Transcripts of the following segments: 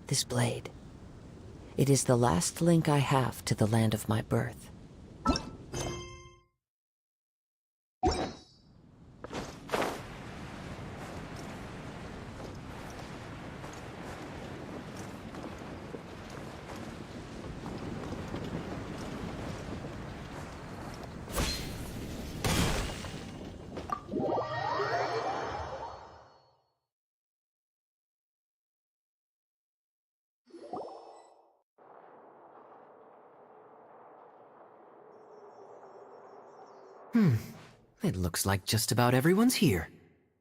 this blade. It is the last link I have to the land of my birth. It looks like just about everyone's here.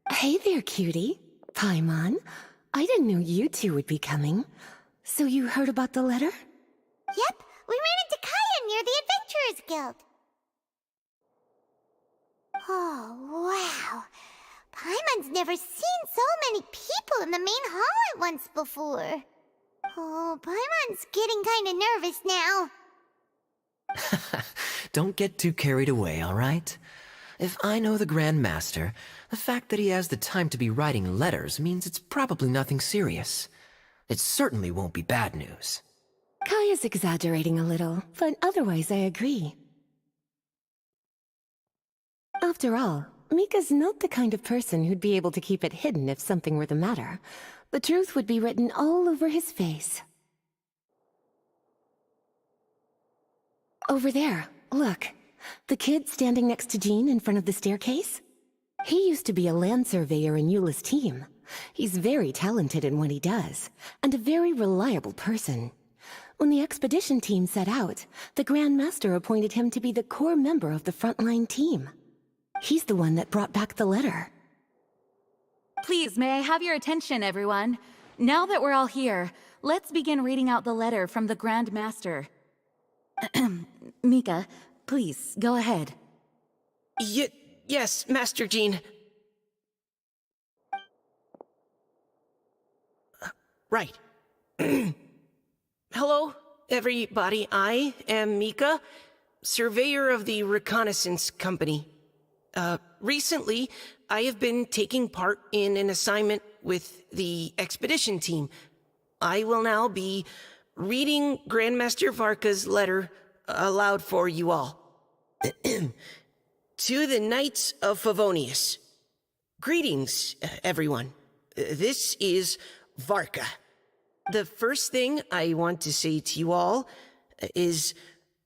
Hey there, cutie. Paimon. I didn't know you two would be coming. So you heard about the letter? Yep, we ran into Kaya near the Adventurers Guild. Oh, wow. Paimon's never seen so many people in the main hall at once before. Oh, Paimon's getting kinda nervous now. Don't get too carried away, all right? If I know the Grand Master, the fact that he has the time to be writing letters means it's probably nothing serious. It certainly won't be bad news. Kaya's exaggerating a little, but otherwise I agree. After all, Mika's not the kind of person who'd be able to keep it hidden if something were the matter. The truth would be written all over his face. Over there, look. The kid standing next to Jean in front of the staircase? He used to be a land surveyor in Eula's team. He's very talented in what he does, and a very reliable person. When the expedition team set out, the Grand Master appointed him to be the core member of the frontline team. He's the one that brought back the letter. Please, may I have your attention, everyone? Now that we're all here, let's begin reading out the letter from the Grand Master. Mika, please, go ahead. Yes, Master Jean. Right. Hello, everybody. I am Mika, surveyor of the Reconnaissance Company. Recently, I have been taking part in an assignment with the expedition team. I will now be reading Grandmaster Varka's letter aloud for you all. To the Knights of Favonius. Greetings, everyone. This is Varka. The first thing I want to say to you all is,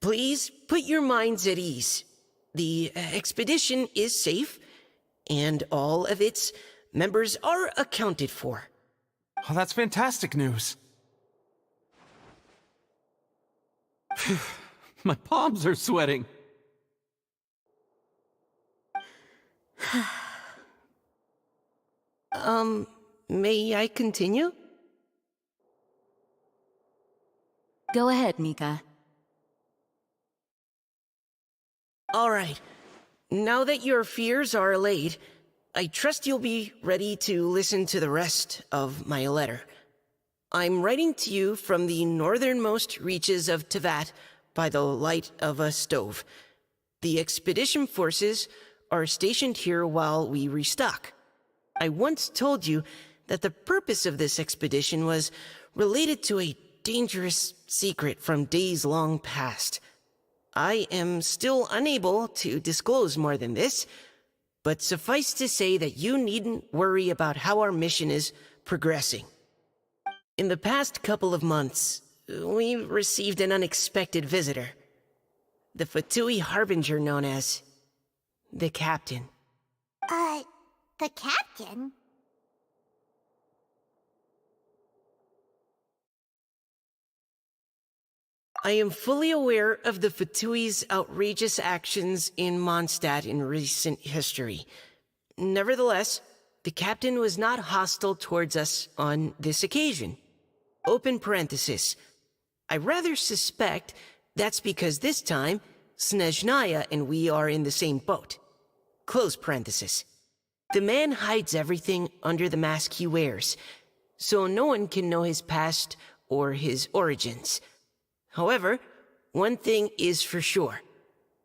please put your minds at ease. The expedition is safe, and all of its members are accounted for. Oh, that's fantastic news. My palms are sweating. May I continue? Go ahead, Mika. All right. Now that your fears are allayed, I trust you'll be ready to listen to the rest of my letter. I'm writing to you from the northernmost reaches of Tevat by the light of a stove. The expedition forces are stationed here while we restock. I once told you that the purpose of this expedition was related to a dangerous secret from days long past. I am still unable to disclose more than this, but suffice to say that you needn't worry about how our mission is progressing. In the past couple of months, we received an unexpected visitor. The Fatui Harbinger known as the Captain. The Captain? I am fully aware of the Fatui's outrageous actions in Mondstadt in recent history. Nevertheless, the Captain was not hostile towards us on this occasion. Open parenthesis. I rather suspect that's because this time, Snezhnaya and we are in the same boat. Close parenthesis. The man hides everything under the mask he wears, so no one can know his past or his origins. However, one thing is for sure.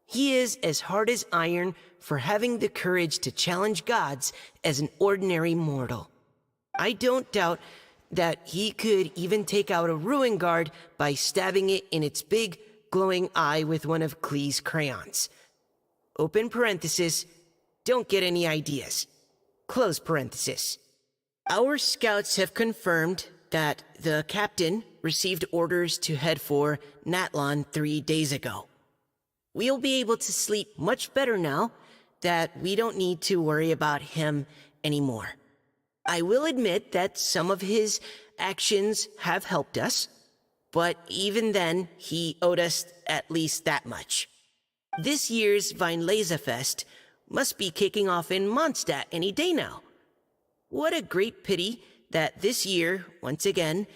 He is as hard as iron for having the courage to challenge gods as an ordinary mortal. I don't doubt that he could even take out a ruin guard by stabbing it in its big, glowing eye with one of Klee's crayons. Open parenthesis, don't get any ideas. Close parenthesis. Our scouts have confirmed that the captain received orders to head for Natlon 3 days ago. We'll be able to sleep much better now that we don't need to worry about him anymore. I will admit that some of his actions have helped us, but even then, he owed us at least that much. This year's Weinlesefest must be kicking off in Mondstadt any day now. What a great pity that this year, once again,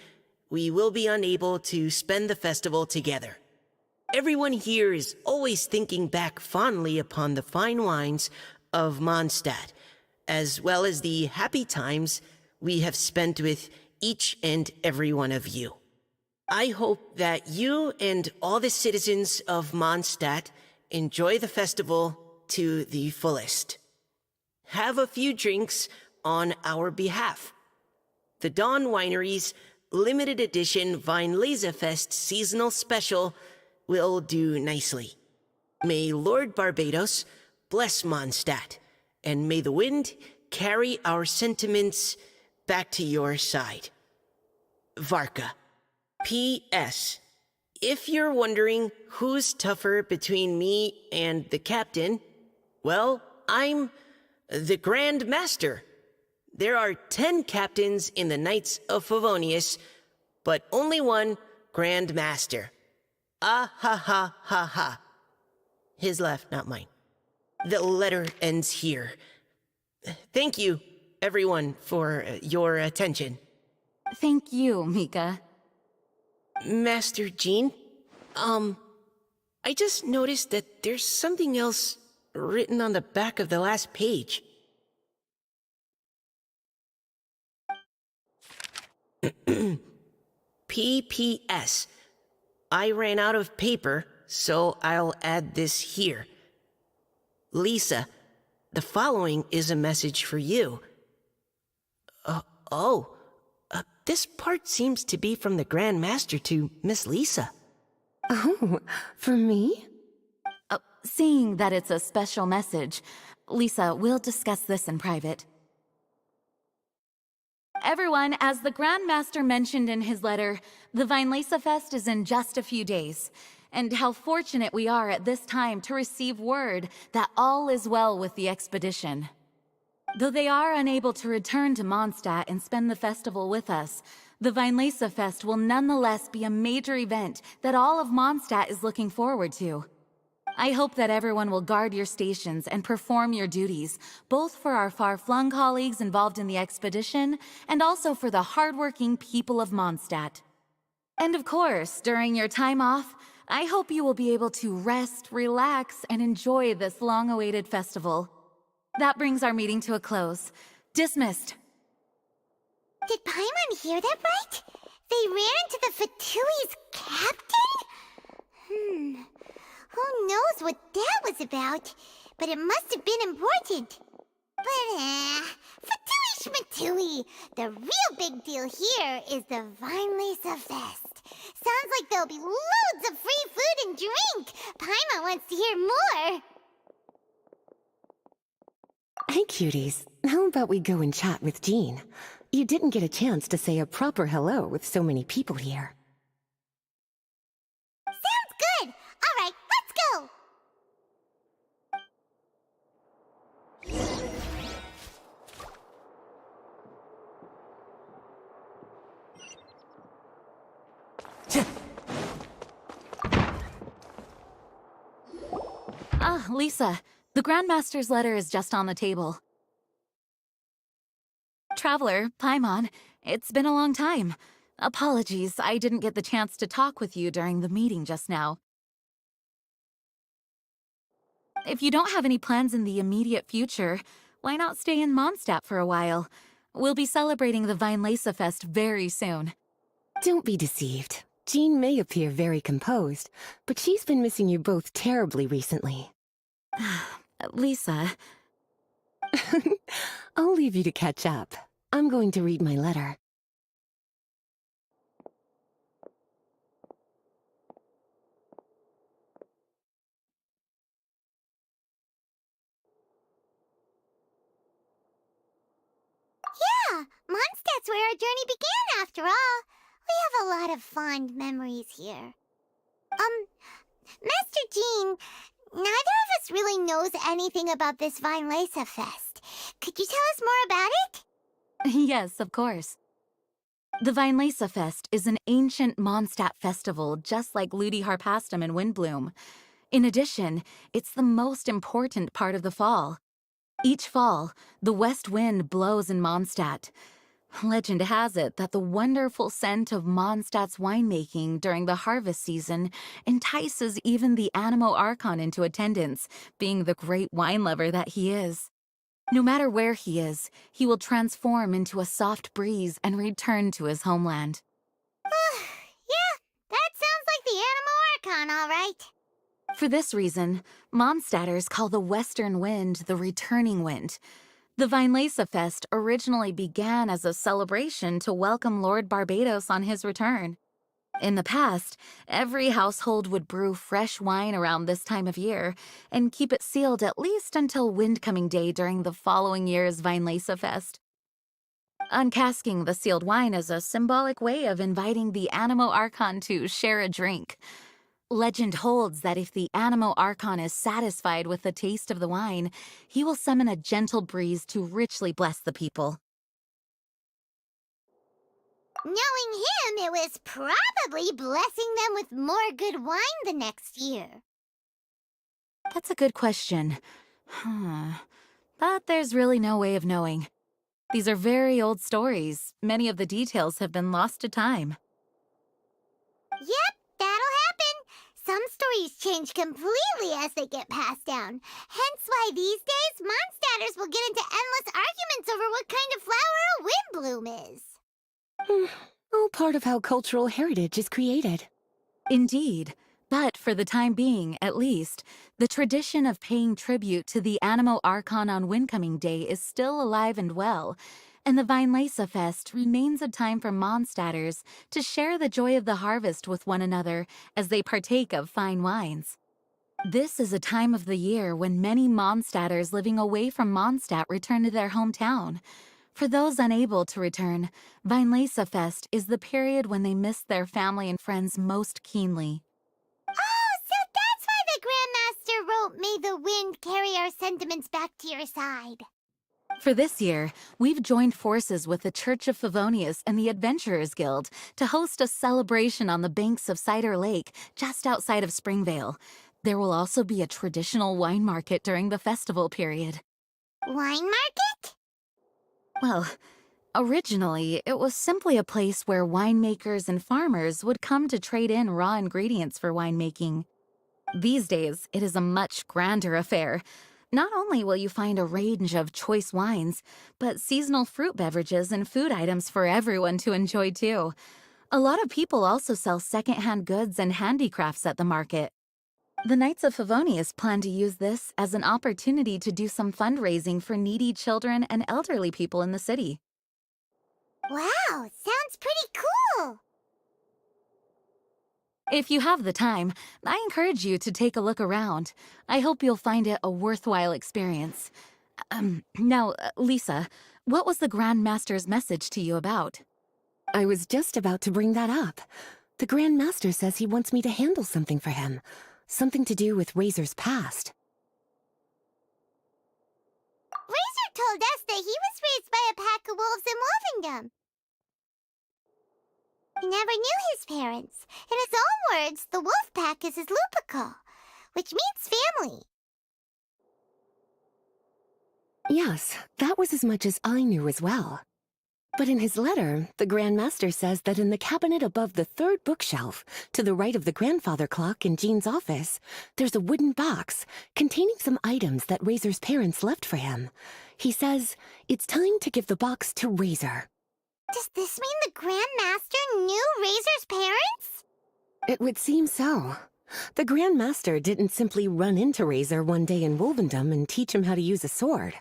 we will be unable to spend the festival together. Everyone here is always thinking back fondly upon the fine wines of Mondstadt, as well as the happy times we have spent with each and every one of you. I hope that you and all the citizens of Mondstadt enjoy the festival to the fullest. Have a few drinks on our behalf. The Dawn Winery's limited edition Weinlesefest seasonal special will do nicely. May Lord Barbados bless Mondstadt, and may the wind carry our sentiments back to your side. Varka. P.S. If you're wondering who's tougher between me and the captain, well, I'm the Grand Master. There are 10 captains in the Knights of Favonius, but only one Grand Master. Ah ha ha ha ha. His laugh, not mine. The letter ends here. Thank you, everyone, for your attention. Thank you, Mika. Master Jean, I just noticed that there's something else written on the back of the last page. P.P.S. I ran out of paper, so I'll add this here. Lisa, the following is a message for you. This part seems to be from the Grand Master to Miss Lisa. Oh, for me? Seeing that it's a special message, Lisa, we'll discuss this in private. Everyone, as the Grand Master mentioned in his letter, the Weinlesefest is in just a few days. And how fortunate we are at this time to receive word that all is well with the expedition. Though they are unable to return to Mondstadt and spend the festival with us, the Weinlesefest will nonetheless be a major event that all of Mondstadt is looking forward to. I hope that everyone will guard your stations and perform your duties, both for our far-flung colleagues involved in the expedition and also for the hardworking people of Mondstadt. And of course, during your time off, I hope you will be able to rest, relax, and enjoy this long-awaited festival. That brings our meeting to a close. Dismissed. Did Paimon hear that right? They ran into the Fatui's captain? Who knows what that was about? But it must have been important. But, Fatui Schmatui! The real big deal here is the Weinlesefest. Sounds like there'll be loads of free food and drink. Paimon wants to hear more. Hey, cuties. How about we go and chat with Jean? You didn't get a chance to say a proper hello with so many people here. Sounds good. All right, let's go. Lisa, the Grandmaster's letter is just on the table. Traveler, Paimon, it's been a long time. Apologies, I didn't get the chance to talk with you during the meeting just now. If you don't have any plans in the immediate future, why not stay in Mondstadt for a while? We'll be celebrating the Weinlesefest very soon. Don't be deceived. Jean may appear very composed, but she's been missing you both terribly recently. Lisa... I'll leave you to catch up. I'm going to read my letter. that's where our journey began, after all. We have a lot of fond memories here. Master Jean, neither of us really knows anything about this Vinelesa Fest. Could you tell us more about it? Yes, of course. The Vinelesa Fest is an ancient Mondstadt festival just like Ludi Harpastum and Windbloom. In addition, it's the most important part of the fall. Each fall, the west wind blows in Mondstadt. Legend has it that the wonderful scent of Mondstadt's winemaking during the harvest season entices even the Animo Archon into attendance, being the great wine lover that he is. No matter where he is, he will transform into a soft breeze and return to his homeland. Yeah, that sounds like the Animo Archon, all right. For this reason, Mondstadters call the western wind the returning wind. The Vinelesa Fest originally began as a celebration to welcome Lord Barbados on his return. In the past, every household would brew fresh wine around this time of year and keep it sealed at least until Windcoming Day during the following year's Vinelesa Fest. Uncasking the sealed wine is a symbolic way of inviting the Animo Archon to share a drink. Legend holds that if the Animo Archon is satisfied with the taste of the wine, he will summon a gentle breeze to richly bless the people. Knowing him, it was probably blessing them with more good wine the next year. That's a good question. But there's really no way of knowing. These are very old stories. Many of the details have been lost to time. Yep, that'll happen. Some stories change completely as they get passed down. Hence why these days, Mondstadters will get into endless arguments over what kind of flower a windbloom is. All part of how cultural heritage is created. Indeed. But for the time being, at least, the tradition of paying tribute to the Animo Archon on Windcoming Day is still alive and well, and the Vinelesa Fest remains a time for Mondstadters to share the joy of the harvest with one another as they partake of fine wines. This is a time of the year when many Mondstadters living away from Mondstadt return to their hometown. For those unable to return, Vinelesa Fest is the period when they miss their family and friends most keenly. Oh, so that's why the Grandmaster wrote, "May the wind carry our sentiments back to your side." For this year, we've joined forces with the Church of Favonius and the Adventurers Guild to host a celebration on the banks of Cider Lake, just outside of Springvale. There will also be a traditional wine market during the festival period. Wine market? Well, originally, it was simply a place where winemakers and farmers would come to trade in raw ingredients for winemaking. These days, it is a much grander affair. Not only will you find a range of choice wines, but seasonal fruit beverages and food items for everyone to enjoy too. A lot of people also sell secondhand goods and handicrafts at the market. The Knights of Favonius plan to use this as an opportunity to do some fundraising for needy children and elderly people in the city. Wow, sounds pretty cool. If you have the time, I encourage you to take a look around. I hope you'll find it a worthwhile experience. Now, Lisa, what was the Grand Master's message to you about? I was just about to bring that up. The Grand Master says he wants me to handle something for him. Something to do with Razor's past. Razor told us that he was raised by a pack of wolves in Wolvendom. He never knew his parents. In his own words, the wolf pack is his lupical, which means family. Yes, that was as much as I knew as well. But in his letter, the Grand Master says that in the cabinet above the third bookshelf, to the right of the grandfather clock in Jean's office, there's a wooden box containing some items that Razor's parents left for him. He says it's time to give the box to Razor. Does this mean the Grand Master knew Razor's parents? It would seem so. The Grand Master didn't simply run into Razor one day in Wolvendom and teach him how to use a sword.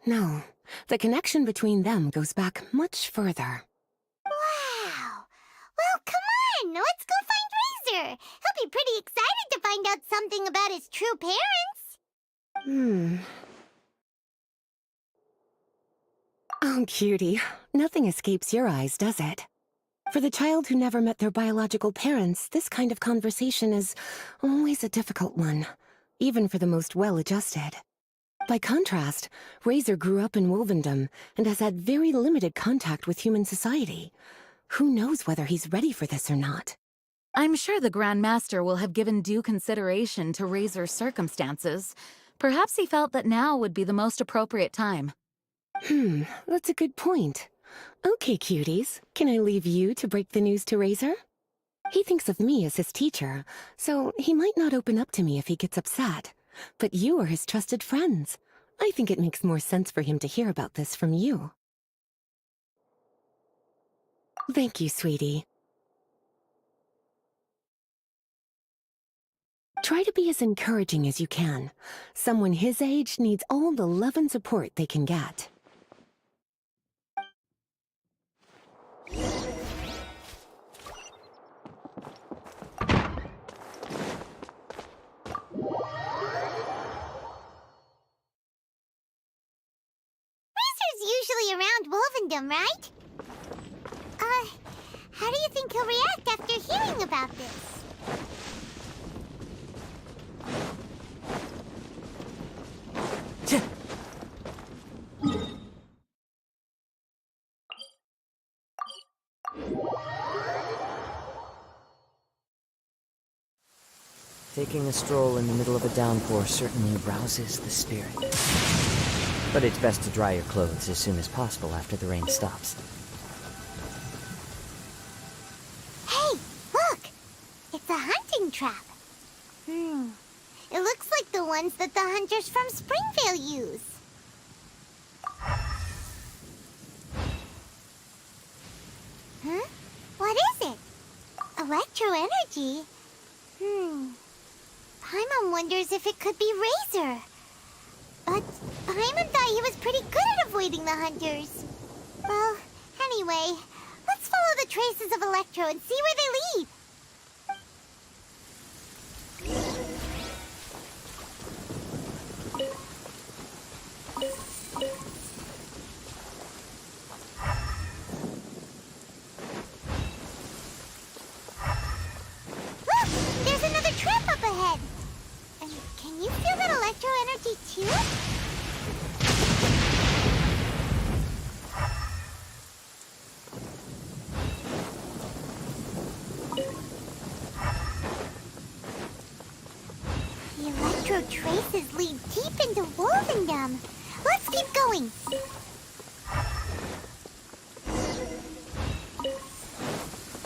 No, the connection between them goes back much further. Wow. Well, come on, let's go find Razor. He'll be pretty excited to find out something about his true parents. Oh, cutie. Nothing escapes your eyes, does it? For the child who never met their biological parents, this kind of conversation is always a difficult one, even for the most well-adjusted. By contrast, Razor grew up in Wolvendom and has had very limited contact with human society. Who knows whether he's ready for this or not? I'm sure the Grand Master will have given due consideration to Razor's circumstances. Perhaps he felt that now would be the most appropriate time. That's a good point. Okay, cuties, can I leave you to break the news to Razor? He thinks of me as his teacher, so he might not open up to me if he gets upset. But you are his trusted friends. I think it makes more sense for him to hear about this from you. Thank you, sweetie. Try to be as encouraging as you can. Someone his age needs all the love and support they can get. Usually around Wolvendom, right? How do you think he'll react after hearing about this? Taking a stroll in the middle of a downpour certainly rouses the spirit. But it's best to dry your clothes as soon as possible after the rain stops. Hey, look! It's a hunting trap. It looks like the ones that the hunters from Springvale use. Huh? What is it? Electro energy? Paimon wonders if it could be Razor. But Paimon thought he was pretty good at avoiding the hunters. Well, anyway, let's follow the traces of Electro and see where they lead. Look! There's another trap up ahead! And can you feel that electro energy too? The electro traces lead deep into Wolvendom. Let's keep going.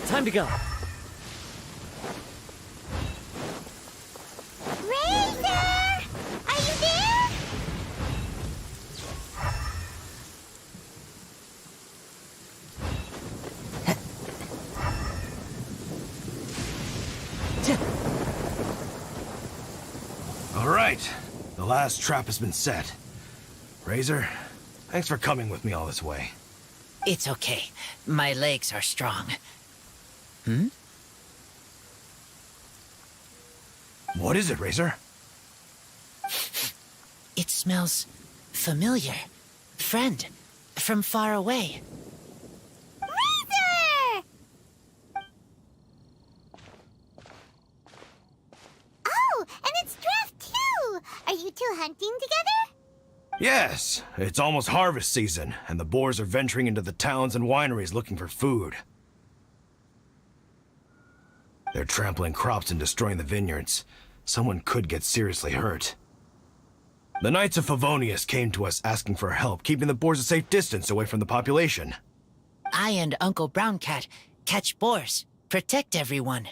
Time to go! Razor! Are you there? All right, the last trap has been set. Razor, thanks for coming with me all this way. It's okay. My legs are strong. What is it, Razor? It smells familiar. Friend, from far away. Razor! Oh, and it's Draft too! Are you two hunting together? Yes, it's almost harvest season, and the boars are venturing into the towns and wineries looking for food. They're trampling crops and destroying the vineyards. Someone could get seriously hurt. The Knights of Favonius came to us asking for help keeping the boars a safe distance away from the population. I and Uncle Brown Cat catch boars, protect everyone.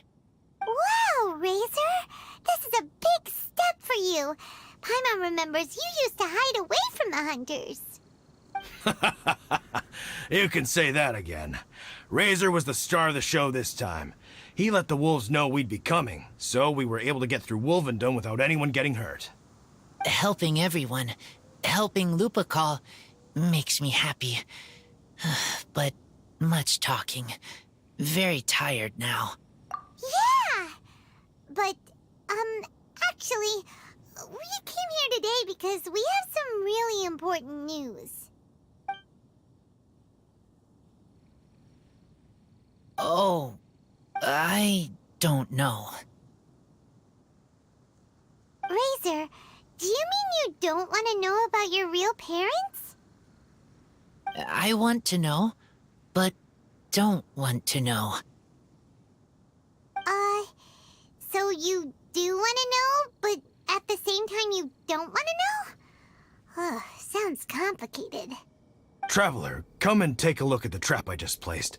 Wow, Razor! This is a big step for you. Paimon remembers you used to hide away from the hunters. You can say that again. Razor was the star of the show this time. He let the wolves know we'd be coming, so we were able to get through Wolvendom without anyone getting hurt. Helping everyone, helping Lupical, makes me happy. But much talking. Very tired now. Yeah! But, actually, we came here today because we have some really important news. I don't know. Razor, do you mean you don't want to know about your real parents? I want to know, but don't want to know. So you do want to know, but at the same time you don't want to know? Oh, sounds complicated. Traveler, come and take a look at the trap I just placed.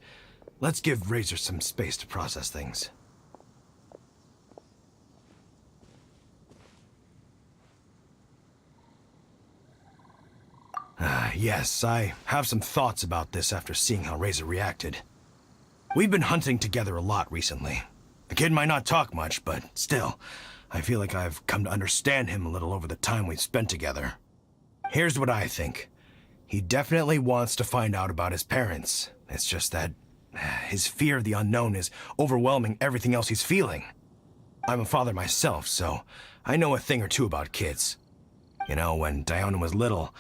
Let's give Razor some space to process things. Yes, I have some thoughts about this after seeing how Razor reacted. We've been hunting together a lot recently. The kid might not talk much, but still, I feel like I've come to understand him a little over the time we've spent together. Here's what I think. He definitely wants to find out about his parents. It's just that his fear of the unknown is overwhelming everything else he's feeling. I'm a father myself, so I know a thing or two about kids. You know, when Diona was little,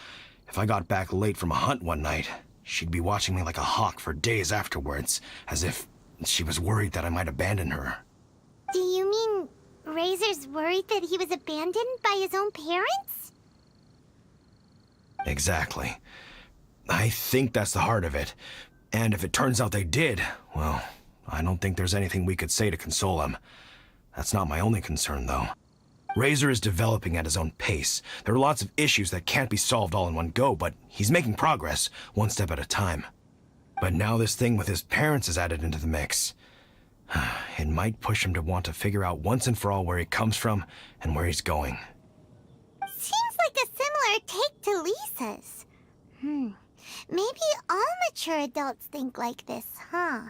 if I got back late from a hunt one night, she'd be watching me like a hawk for days afterwards, as if she was worried that I might abandon her. Do you mean Razor's worried that he was abandoned by his own parents? Exactly. I think that's the heart of it. And if it turns out they did, well, I don't think there's anything we could say to console him. That's not my only concern, though. Razor is developing at his own pace. There are lots of issues that can't be solved all in one go, but he's making progress, one step at a time. But now this thing with his parents is added into the mix. It might push him to want to figure out once and for all where he comes from and where he's going. Seems like a similar take to Lisa's. Maybe all mature adults think like this, huh?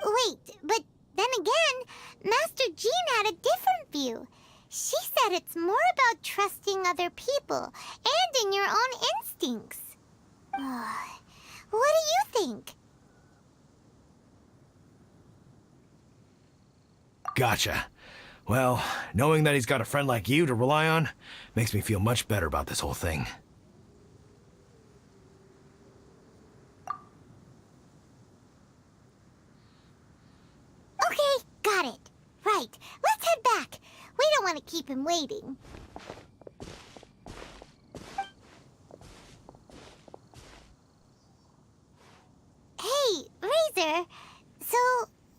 Wait, but then again, Master Jean had a different view. She said it's more about trusting other people and in your own instincts. What do you think? Gotcha. Well, knowing that he's got a friend like you to rely on makes me feel much better about this whole thing. Okay, got it. Right, let's head back. We don't want to keep him waiting. Hey, Razor. So,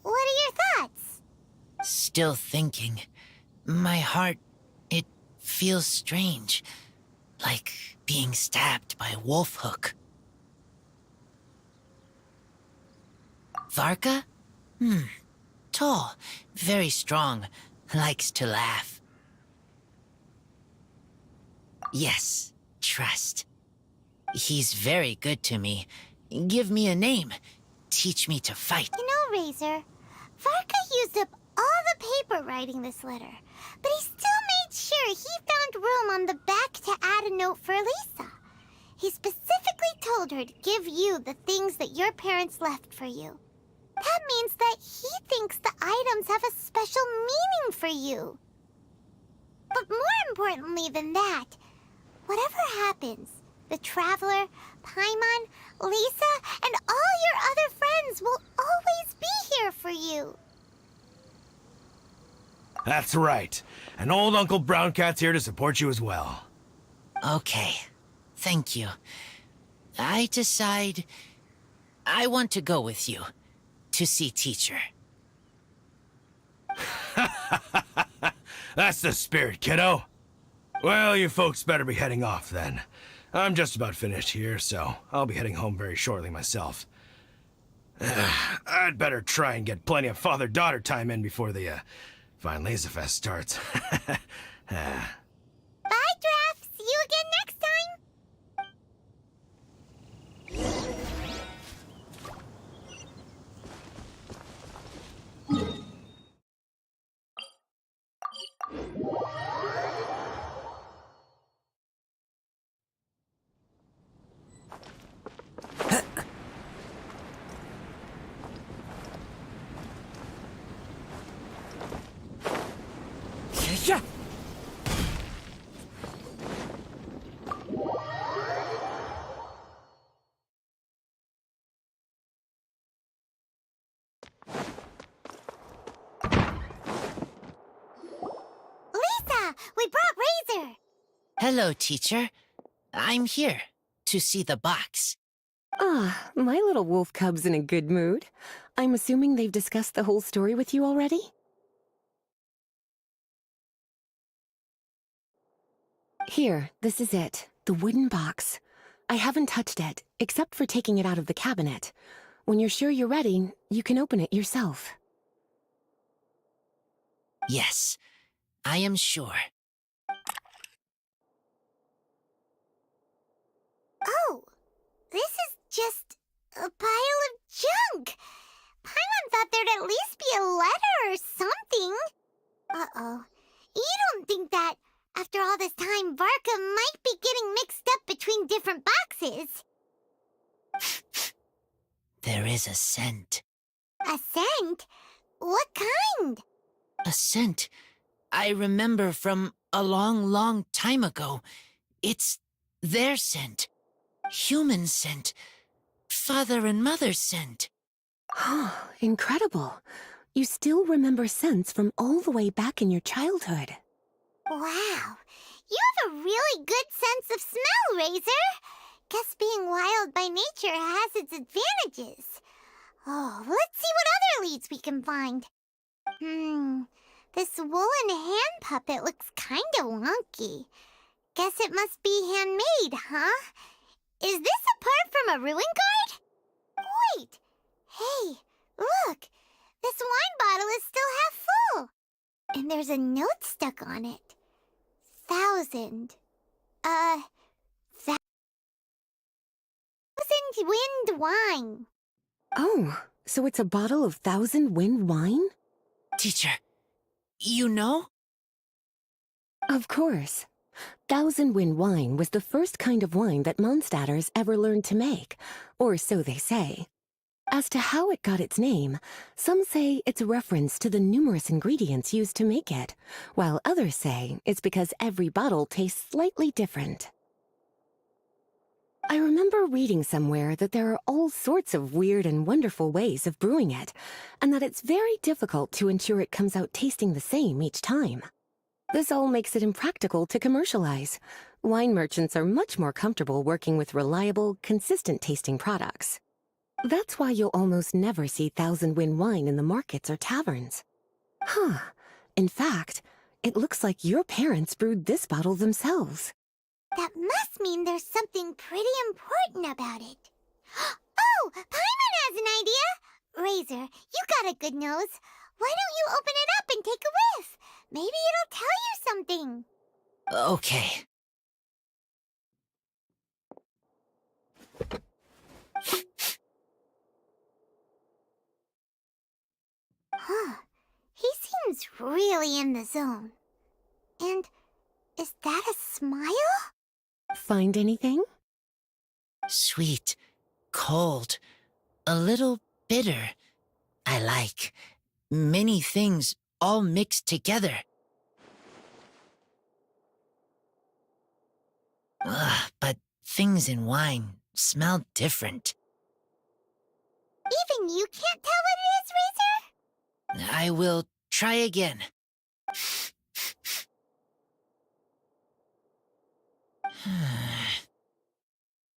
what are your thoughts? Still thinking. My heart, it feels strange. Like being stabbed by a wolf hook. Varka? Tall, very strong, likes to laugh. Yes, trust. He's very good to me. Give me a name. Teach me to fight. You know, Razor, Varka used up all the paper writing this letter, but he still made sure he found room on the back to add a note for Lisa. He specifically told her to give you the things that your parents left for you. That means that he thinks the items have a special meaning for you. But more importantly than that, whatever happens, the Traveler, Paimon, Lisa, and all your other friends will always be here for you. That's right. And old Uncle Brown Cat's here to support you as well. Okay, thank you. I decide I want to go with you to see teacher. That's the spirit, kiddo. Well, you folks better be heading off then. I'm just about finished here, so I'll be heading home very shortly myself. I'd better try and get plenty of father-daughter time in before the Vine Laser Fest starts. Bye, Draf. See you again next time. Yeah. we brought Razor. Hello, teacher. I'm here to see the box. Ah, my little wolf cub's in a good mood. I'm assuming they've discussed the whole story with you already? Here, this is it. The wooden box. I haven't touched it, except for taking it out of the cabinet. When you're sure you're ready, you can open it yourself. Yes, I am sure. Oh, this is just a pile of junk. Paimon thought there'd at least be a letter or something. Uh-oh. You don't think that, after all this time, Varka might be getting mixed up between different boxes? There is a scent. A scent? What kind? A scent I remember from a long, long time ago. It's their scent. Human scent. Father and mother scent. Oh, incredible. You still remember scents from all the way back in your childhood. Wow. You have a really good sense of smell, Razor. Guess being wild by nature has its advantages. Oh, let's see what other leads we can find. This woolen hand puppet looks kinda wonky. Guess it must be handmade, huh? Is this a part from a ruin guard? Wait! Hey, look! This wine bottle is still half full! And there's a note stuck on it. 1,000. 1,000 wind wine. Oh, so it's a bottle of 1,000 wind wine? Teacher, you know? Of course. 1,000 wind wine was the first kind of wine that Mondstadters ever learned to make, or so they say. As to how it got its name, some say it's a reference to the numerous ingredients used to make it, while others say it's because every bottle tastes slightly different. I remember reading somewhere that there are all sorts of weird and wonderful ways of brewing it, and that it's very difficult to ensure it comes out tasting the same each time. This all makes it impractical to commercialize. Wine merchants are much more comfortable working with reliable, consistent-tasting products. That's why you'll almost never see 1,000 wind wine in the markets or taverns. Huh. In fact, it looks like your parents brewed this bottle themselves. That must mean there's something pretty important about it. Oh, Paimon has an idea! Razor, you got a good nose. Why don't you open it up and take a whiff? Maybe it'll tell you something. Okay. Huh. He seems really in the zone. And is that a smile? Find anything? Sweet, cold, a little bitter. I like many things all mixed together. But things in wine smell different. Even you can't tell what it is, Razor? I will try again.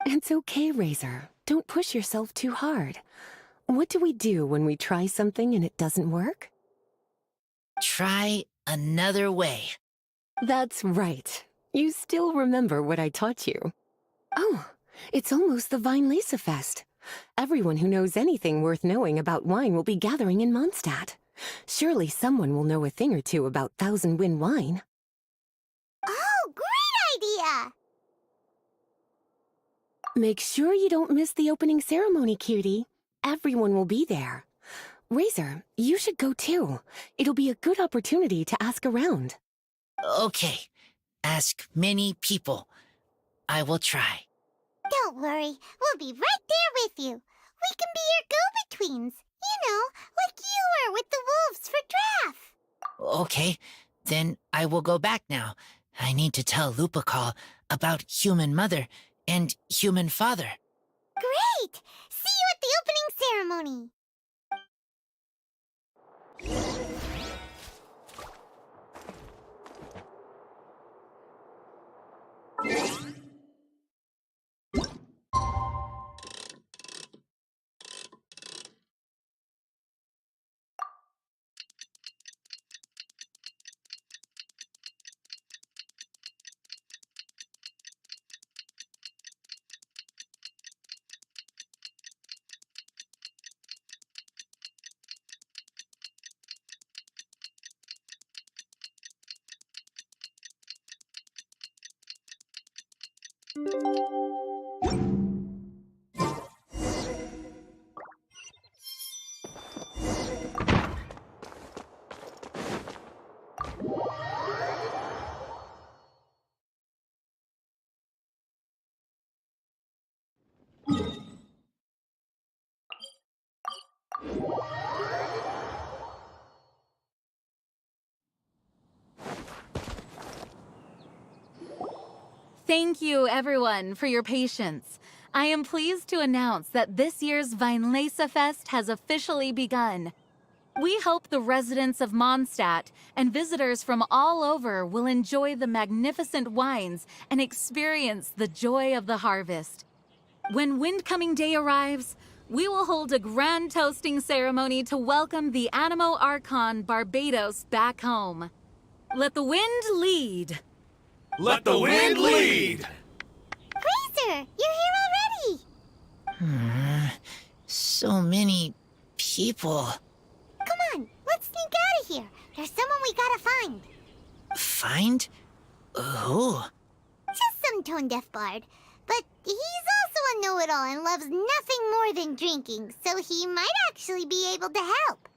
It's okay, Razor. Don't push yourself too hard. What do we do when we try something and it doesn't work? Try another way. That's right. You still remember what I taught you. Oh, it's almost the Weinlese Fest. Everyone who knows anything worth knowing about wine will be gathering in Mondstadt. Surely someone will know a thing or two about 1,000 wind wine. Oh, great idea! Make sure you don't miss the opening ceremony, cutie. Everyone will be there. Razor, you should go too. It'll be a good opportunity to ask around. Okay. Ask many people. I will try. Don't worry, we'll be right there with you. We can be your go-betweens. You know, like you were with the wolves for Draff. Okay, then I will go back now. I need to tell Lupacol about human mother and human father. Great! See you at the opening ceremony. Thank you, everyone, for your patience. I am pleased to announce that this year's Weinlese Fest has officially begun. We hope the residents of Mondstadt and visitors from all over will enjoy the magnificent wines and experience the joy of the harvest. When Windcoming Day arrives, we will hold a grand toasting ceremony to welcome the Animo Archon Barbados back home. Let the wind lead. Let the wind lead! Razor, you're here already! So many people. Come on, let's sneak out of here. There's someone we gotta find. Find? Who? Just some tone-deaf bard. But he's also a know-it-all and loves nothing more than drinking, so he might actually be able to help.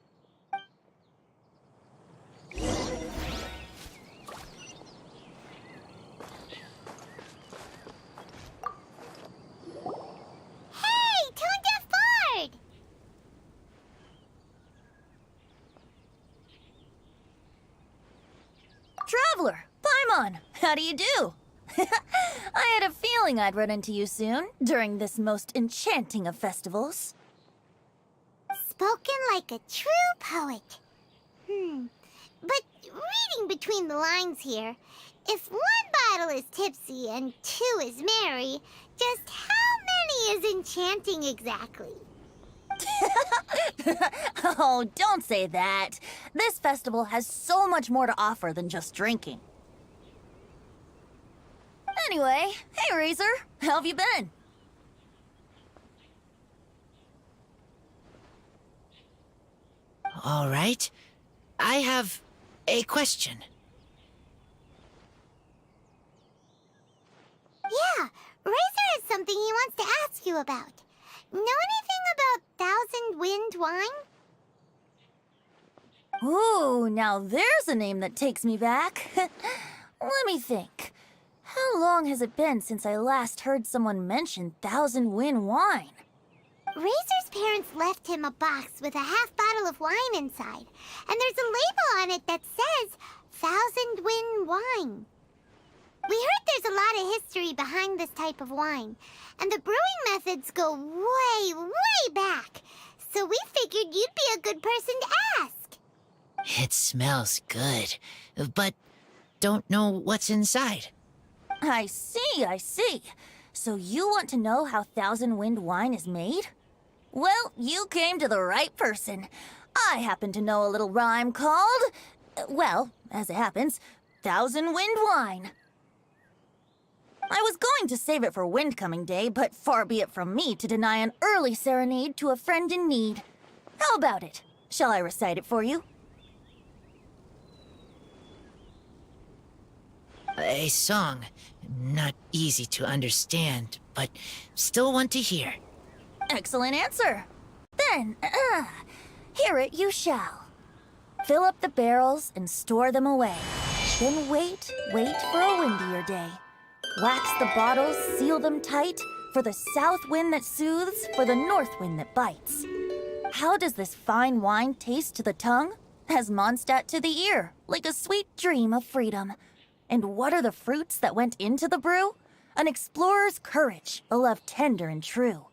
Hey, tone-deaf bard! Traveler, Paimon, how do you do? I had a feeling I'd run into you soon, during this most enchanting of festivals. Spoken like a true poet. But reading between the lines here, if one bottle is tipsy and two is merry, just how many is enchanting exactly? Oh, don't say that. This festival has so much more to offer than just drinking. Anyway, hey Razor, how have you been? All right. I have a question. Yeah, Razor has something he wants to ask you about. Know anything about Thousand Wind wine? Ooh, now there's a name that takes me back. Let me think. How long has it been since I last heard someone mention Thousand Wind wine? Razor's parents left him a box with a half bottle of wine inside, and there's a label on it that says Thousand Wind wine. We heard there's a lot of history behind this type of wine, and the brewing methods go way, way back, so we figured you'd be a good person to ask. It smells good, but don't know what's inside. I see, I see. So you want to know how Thousand Wind wine is made? Well, you came to the right person. I happen to know a little rhyme called, well, as it happens, Thousand Wind wine. I was going to save it for Windcoming Day, but far be it from me to deny an early serenade to a friend in need. How about it? Shall I recite it for you? A song. Not easy to understand, but still want to hear. Excellent answer. Then, hear it you shall. Fill up the barrels and store them away. Then wait for a windier day. Wax the bottles, seal them tight, for the south wind that soothes, for the north wind that bites. How does this fine wine taste to the tongue? As Mondstadt to the ear, like a sweet dream of freedom. And what are the fruits that went into the brew? An explorer's courage, a love tender and true.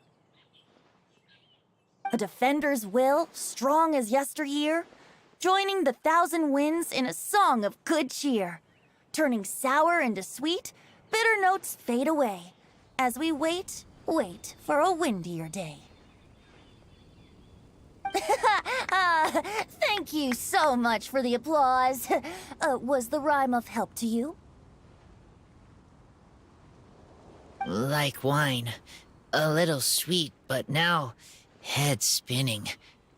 A defender's will, strong as yesteryear, joining the thousand winds in a song of good cheer. Turning sour into sweet, bitter notes fade away, as we wait for a windier day. Thank you so much for the applause. Was the rhyme of help to you? Like wine. A little sweet, but now head spinning.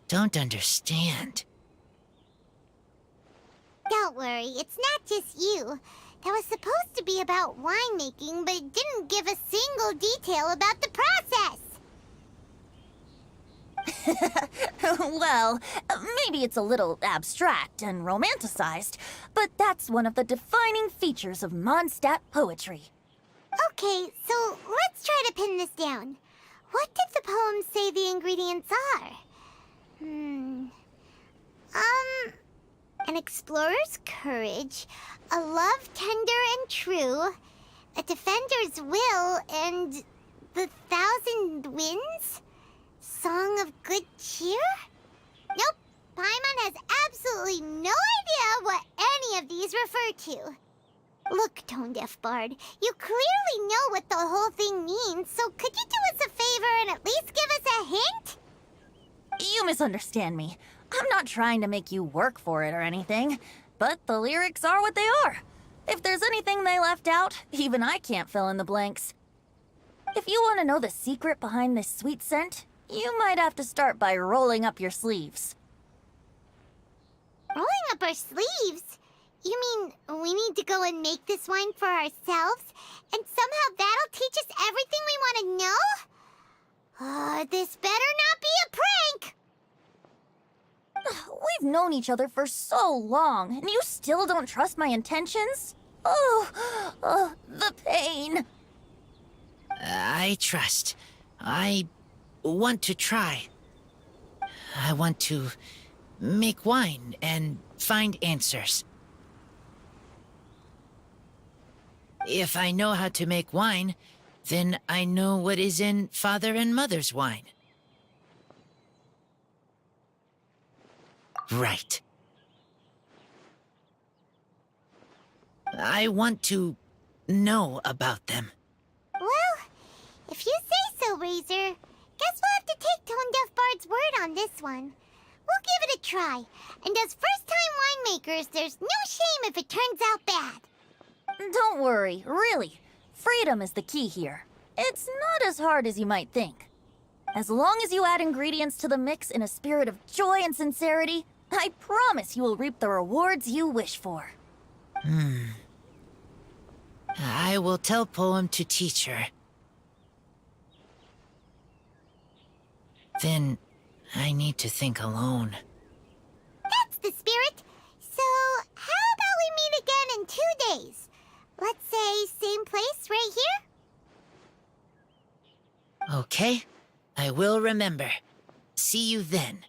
Don't understand. Don't worry, it's not just you. that was supposed to be about winemaking, but it didn't give a single detail about the process. Well, maybe it's a little abstract and romanticized, but that's one of the defining features of Mondstadt poetry. Okay, so let's try to pin this down. What did the poem say the ingredients are? An explorer's courage, a love tender and true, a defender's will, and the 1,000 winds? Song of good cheer? Nope, Paimon has absolutely no idea what any of these refer to. Look, Tone Deaf Bard, you clearly know what the whole thing means, so could you do us a favor and at least give us a hint? You misunderstand me. I'm not trying to make you work for it or anything, but the lyrics are what they are. If there's anything they left out, even I can't fill in the blanks. If you want to know the secret behind this sweet scent, you might have to start by rolling up your sleeves. Rolling up our sleeves? You mean we need to go and make this wine for ourselves, and somehow that'll teach us everything we want to know? This better not be a prank! We've known each other for so long, and you still don't trust my intentions? Oh, the pain. I trust. I want to try. I want to make wine and find answers. If I know how to make wine, then I know what is in Father and Mother's wine. Right. I want to know about them. Well, if you say so, Razor, guess we'll have to take Tone Deaf Bard's word on this one. We'll give it a try, and as first-time winemakers, there's no shame if it turns out bad. Don't worry, really. Freedom is the key here. It's not as hard as you might think. As long as you add ingredients to the mix in a spirit of joy and sincerity, I promise you will reap the rewards you wish for. I will tell Poem to teach her. Then I need to think alone. That's the spirit. So, how about we meet again in 2 days? Let's say same place right here? Okay, I will remember. See you then.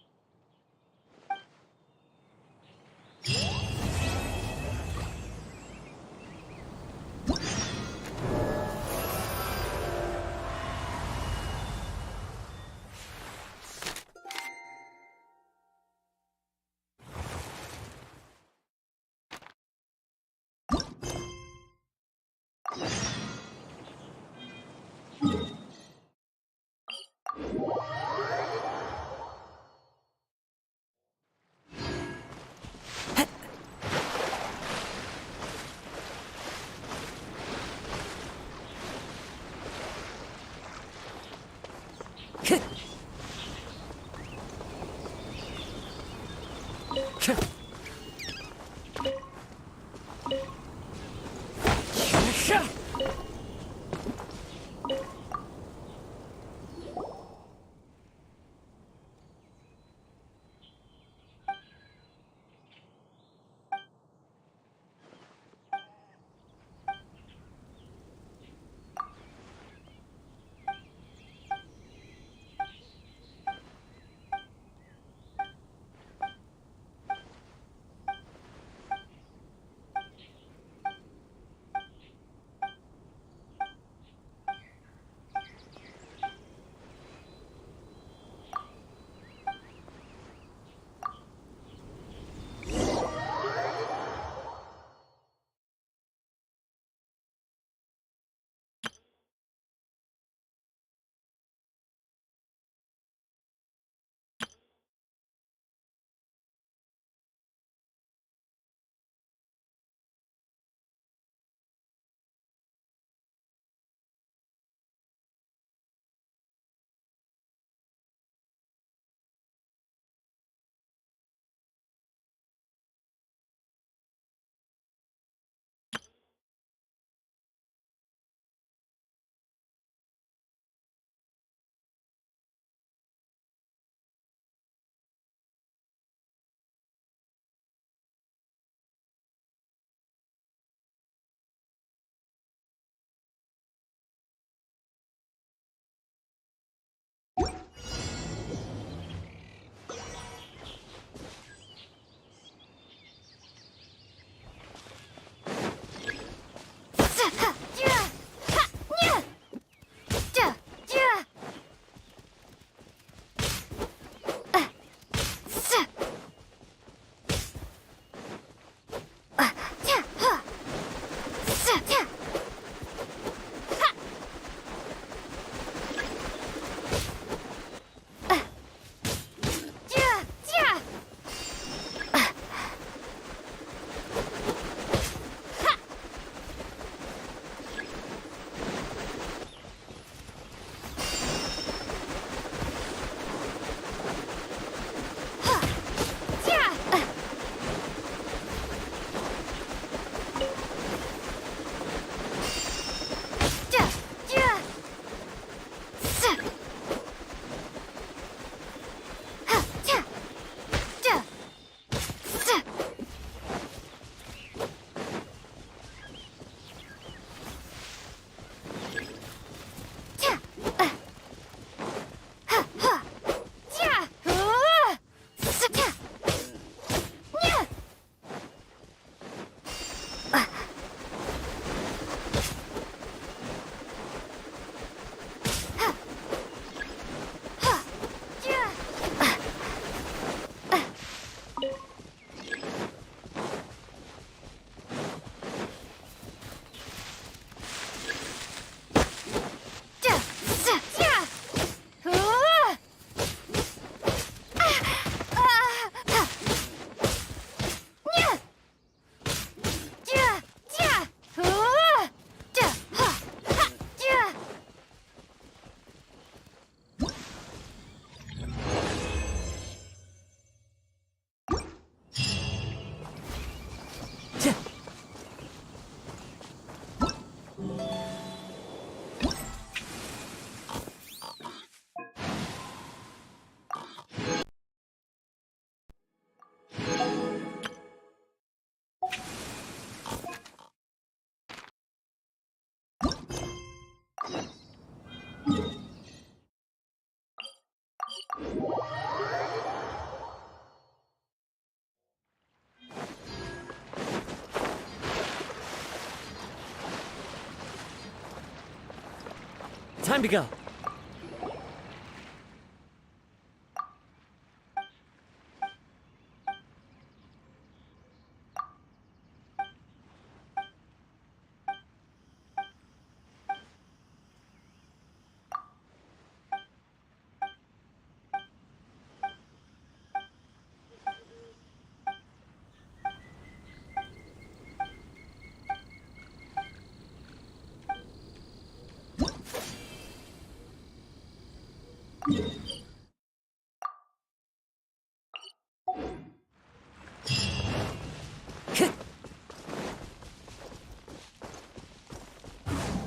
Time to go.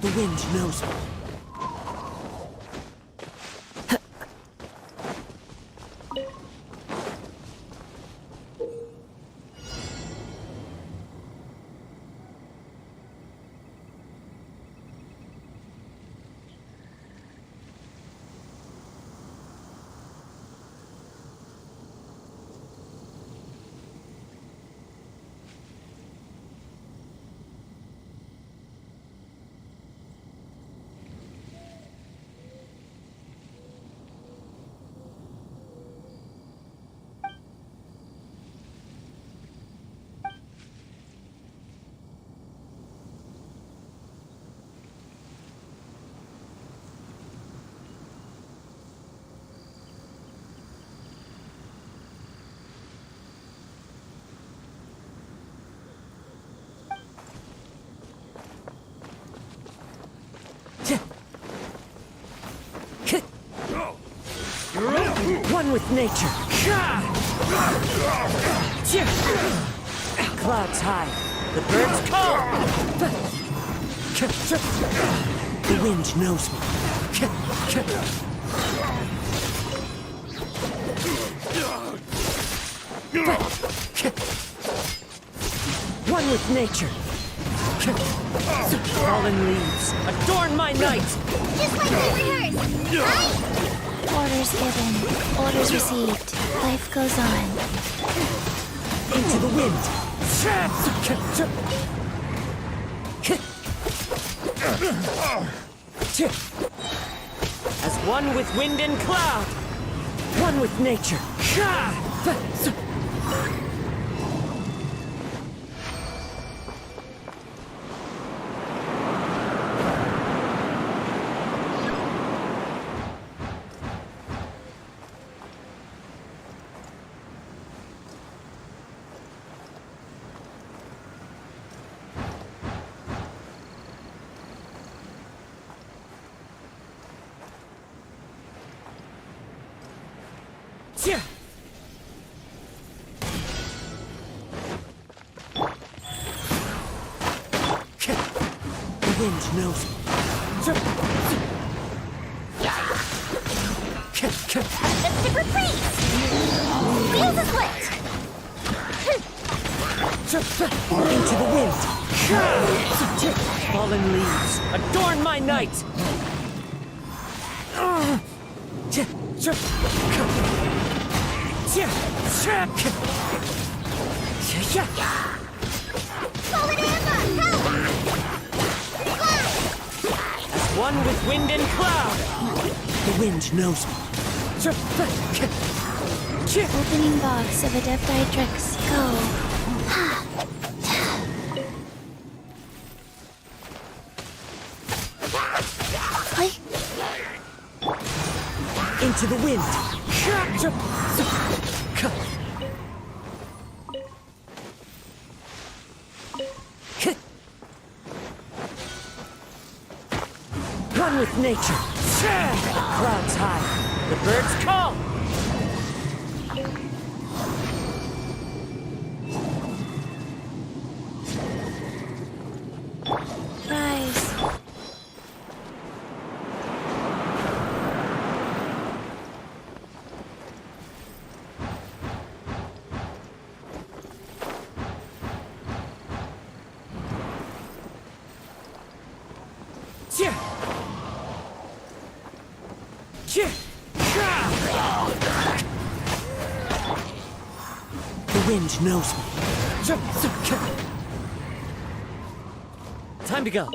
The wind knows me. One with nature. Clouds high. The birds call. The wind knows me. One with nature. Fallen leaves adorn my night. Just like we rehearsed, right? Orders given, orders received. Life goes on. Into the wind. As one with wind and cloud. One with nature. The wind knows me. Let's tip freeze! Wheels is lit! Into the wind. Fallen leaves adorn my night. Fallen amber! As one with wind and cloud. The wind knows me. Opening box of Adephydrix. Go. Into the wind. One with nature. Clouds high. The birds call. Rise. The wind knows me. Time to go.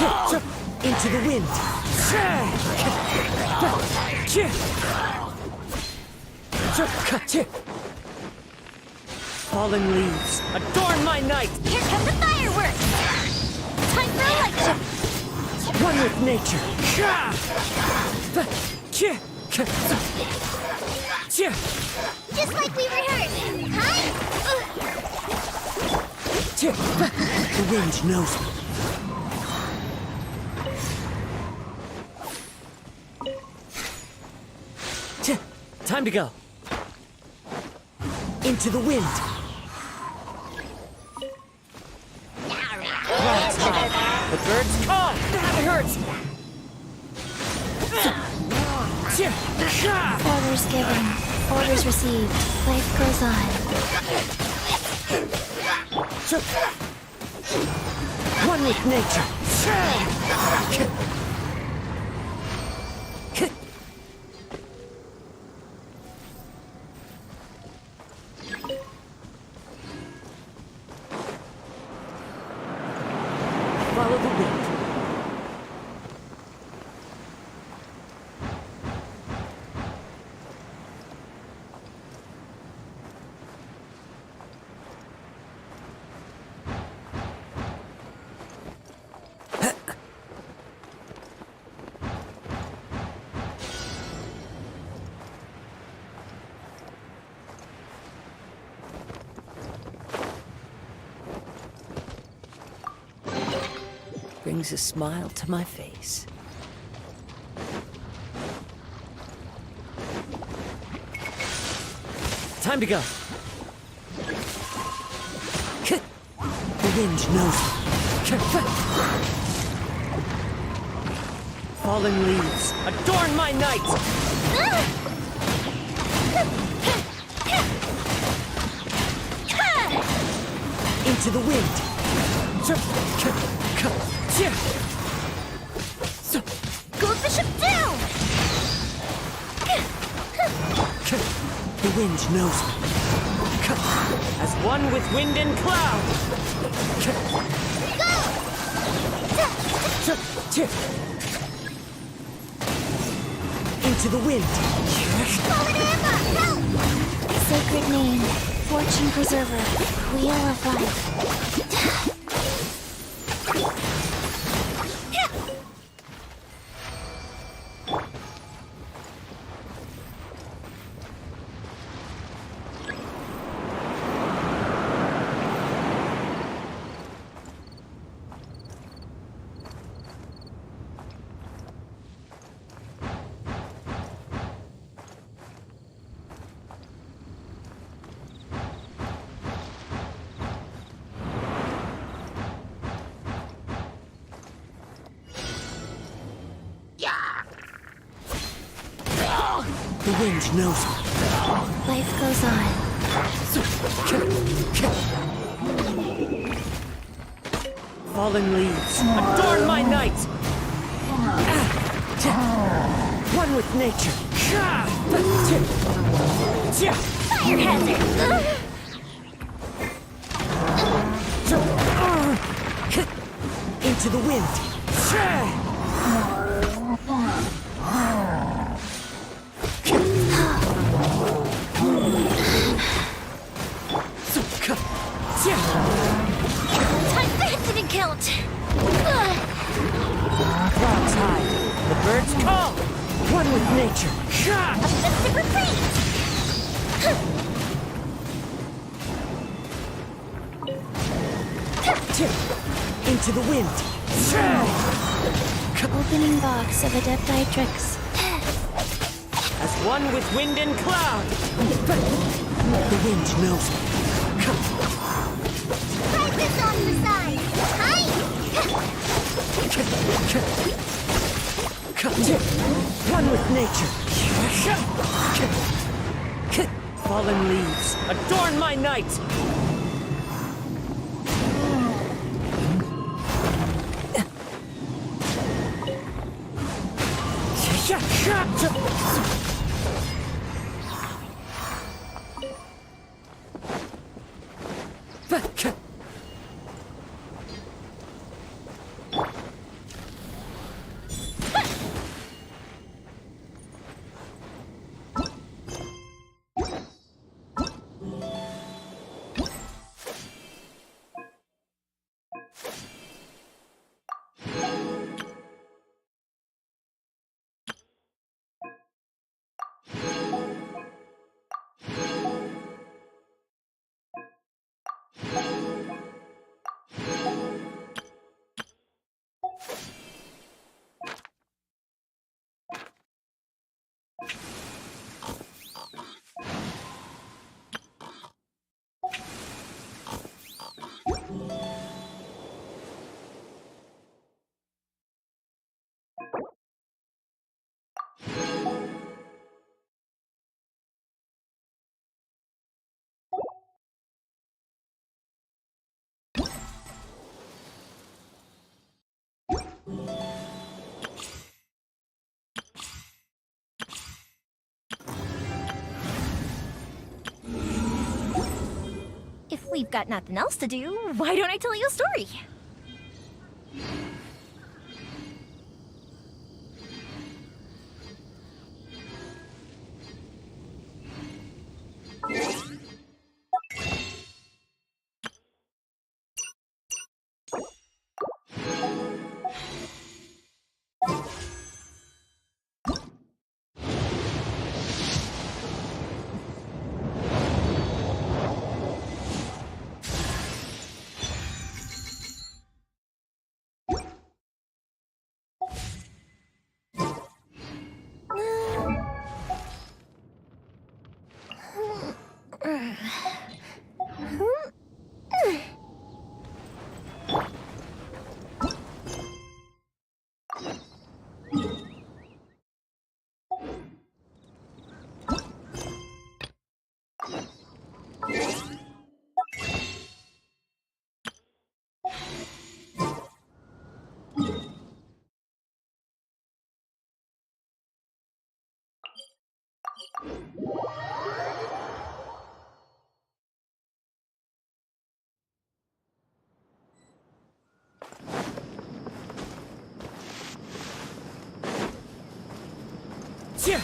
Into the wind. Fallen leaves, adorn my night. Here come the fireworks! Time for a light show! One with nature. Just like we rehearsed, huh? The wind knows me. Time to go. Into the wind. Clouds high. The birds call. That hurts. Orders given. Orders received. Life goes on. One with nature. Follow the wind. Brings a smile to my face. Time to go. The wind knows me. Fallen leaves, adorn my night. Into the wind. Go the ship down! The wind knows me. As one with wind and cloud. Into the wind. Sacred name. Fortune preserver. Wheel of life. The wind knows me. Life goes on. Fallen leaves, adorn my night. One with nature. Fire hazard! Into the wind. Time for infinite count! Clouds high. The birds call. One with nature. Mystic retreat! Into the wind. Opening box of Adepti tricks. As one with wind and cloud. The wind knows me. Try this on the side. Hi! One with nature. Fallen leaves, adorn my night. if we've got nothing else to do, why don't I tell you a story? Yeah.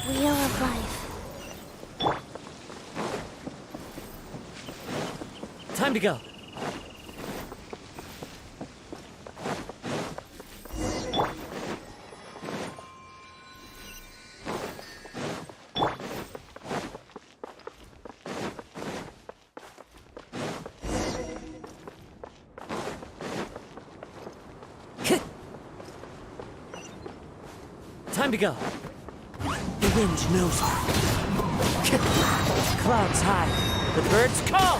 Wheel of life. Time to go. Time to go. The wind knows me. Clouds high. The birds call.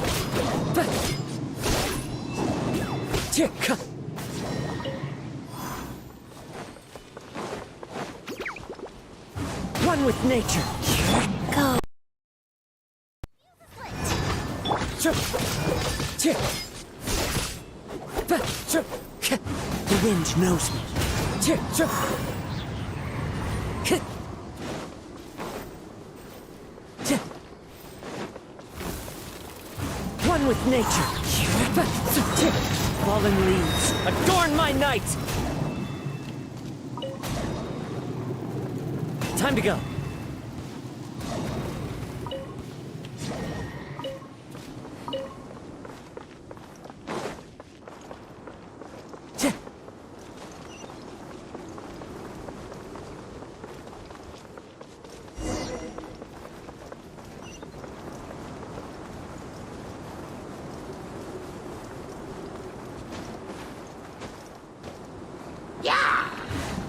One with nature. Go. The wind knows me. One with nature. Fallen leaves adorn my night. Time to go.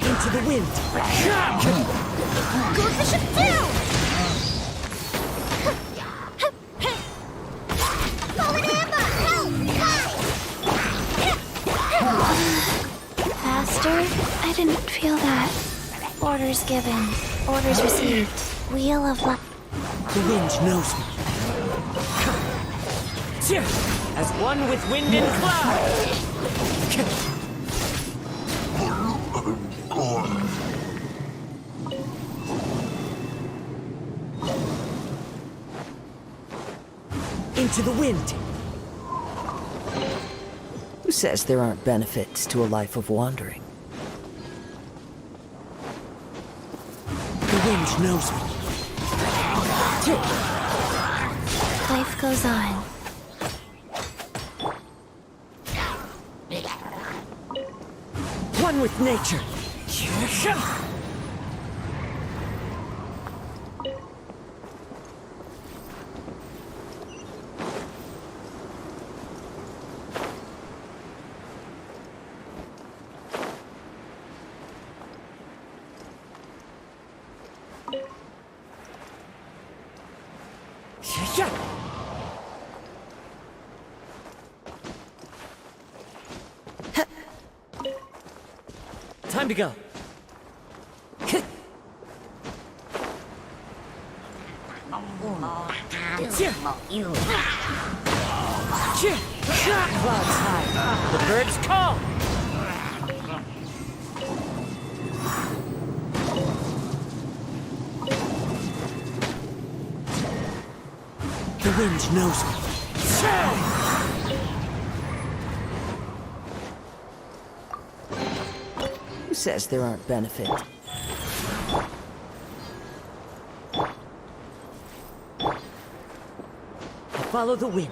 Into the wind. Go the ship down! Fallen amber! Help! Faster? I didn't feel that. Orders given. Orders received. Wheel of life. The wind knows me. As one with wind and cloud. Into the wind! Who says there aren't benefits to a life of wandering? The wind knows me. Life goes on. One with nature! Time to go. Clouds high. The birds call. The wind knows me. Who says there aren't benefits? Follow the wind.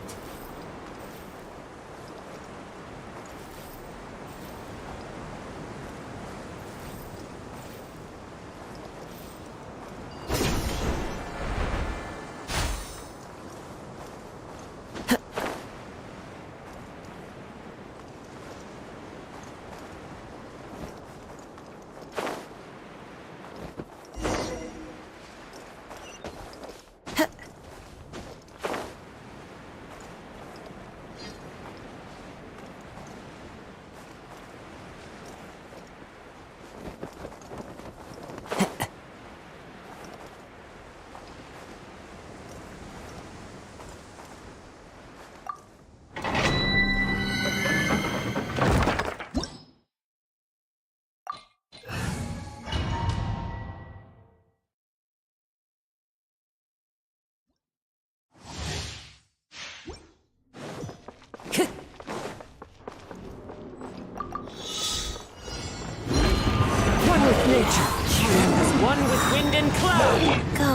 One with nature, as one with wind and cloud. Go.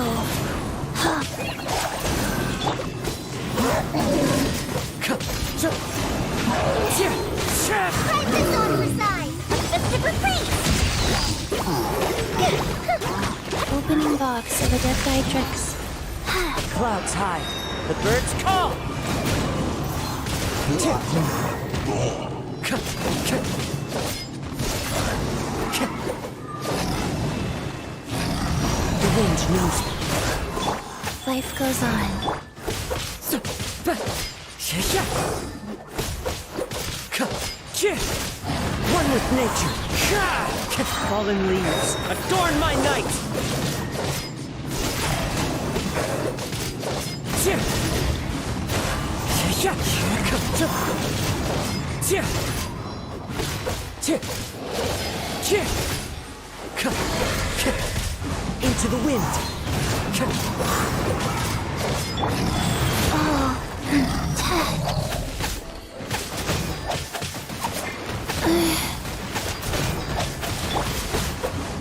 Pride is on our side! A festive retreat! Opening box of a Death Guide Tricks. Clouds high. The birds call. The wind knows me. Life goes on. One with nature. Fallen leaves adorn my night. Into the wind.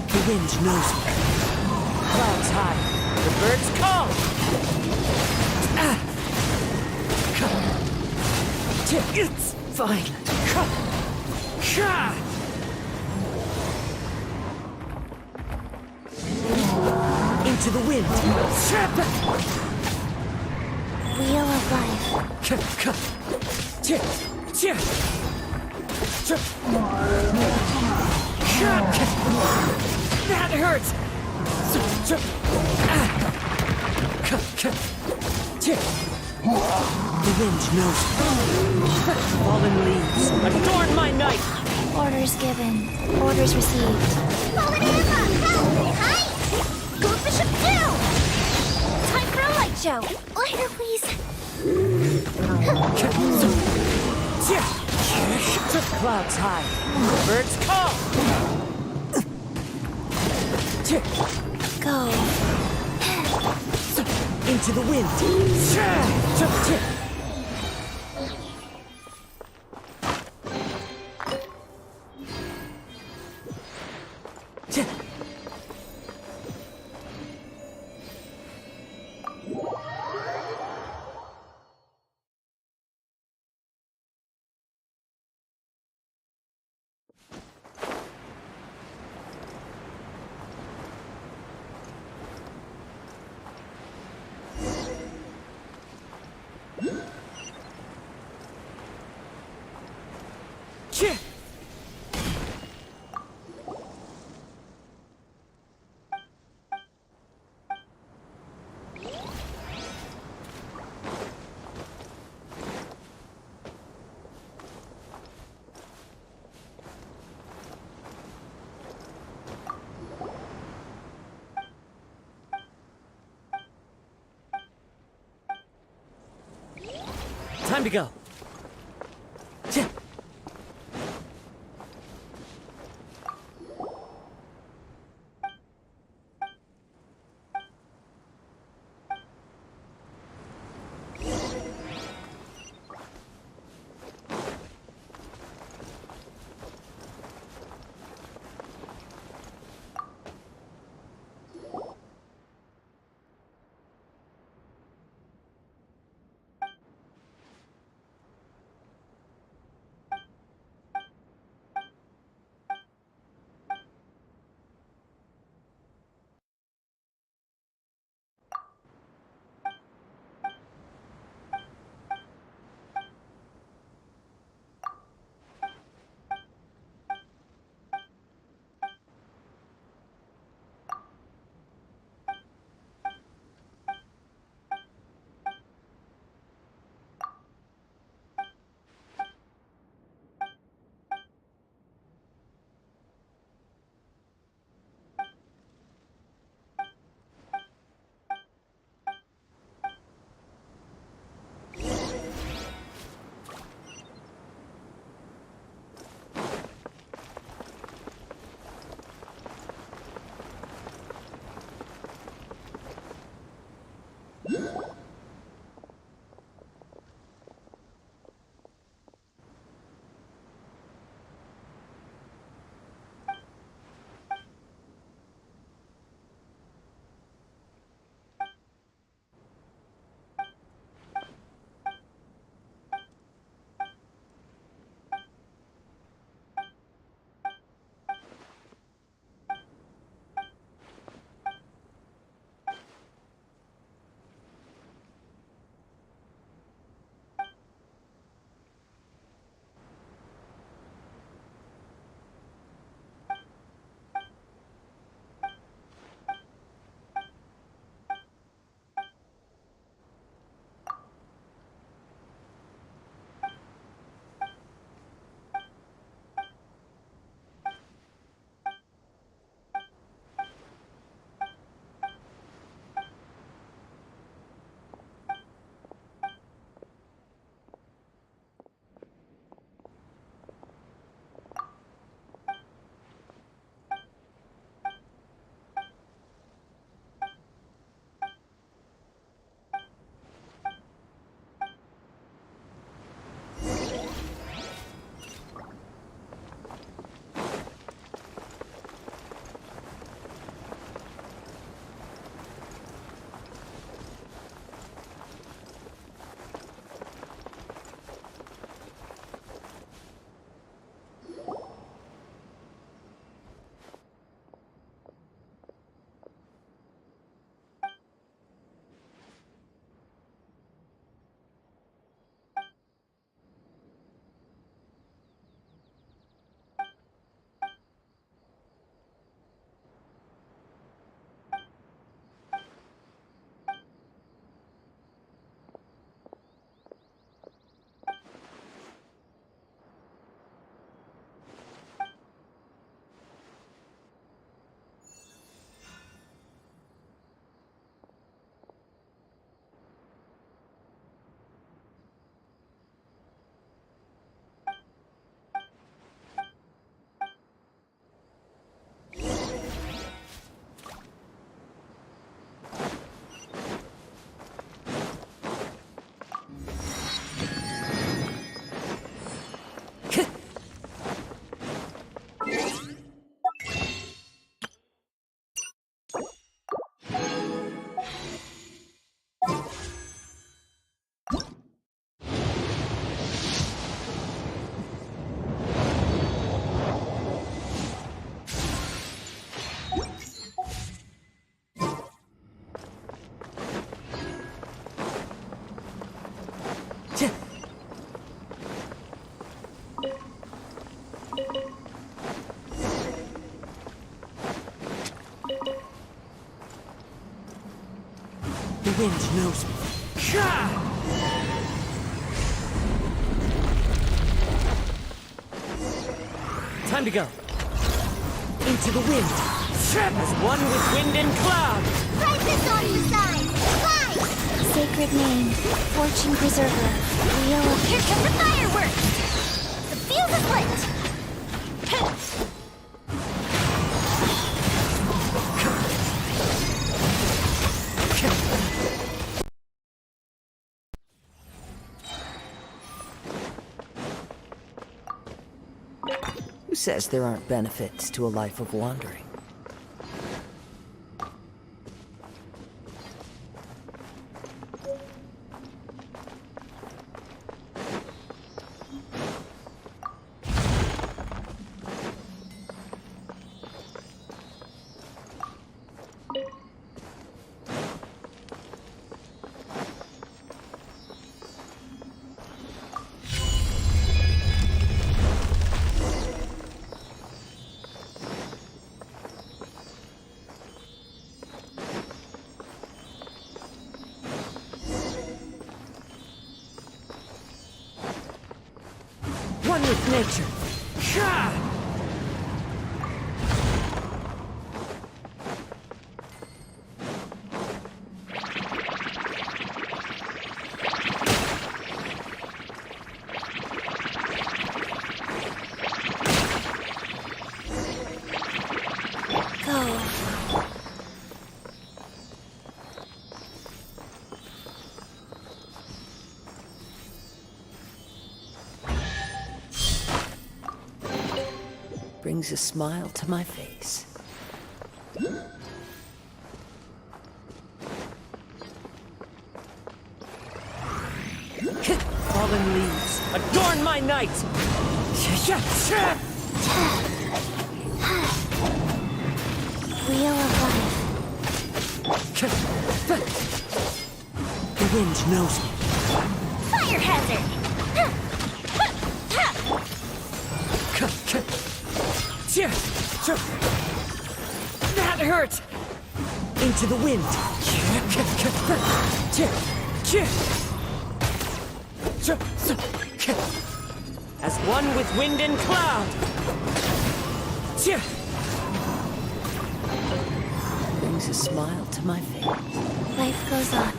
The wind knows me. Clouds high. The birds call. It's fine. Into the wind. Wheel of Life. That hurts. The wind knows. Fallen leaves adorn my night. Orders given. Orders received. Fallen Emma! Hi! Go up the ship too! Time for a light show! Later, please! Clouds high. Birds call. Go. Into the wind. to go. Tch. The wind knows me. Time to go. Into the wind. As one with wind and cloud. Crisis on your side! Fight! sacred name, Fortune Preserver, Wheel of... Here come the fireworks! The fuse is lit! Who says there aren't benefits to a life of wandering? One with nature. Go. Brings a smile to my face. Fallen leaves, adorn my night! Wheel of Life. The wind knows me. Fire hazard! That hurt! Into the wind. As one with wind and cloud. Brings a smile to my face. Life goes on.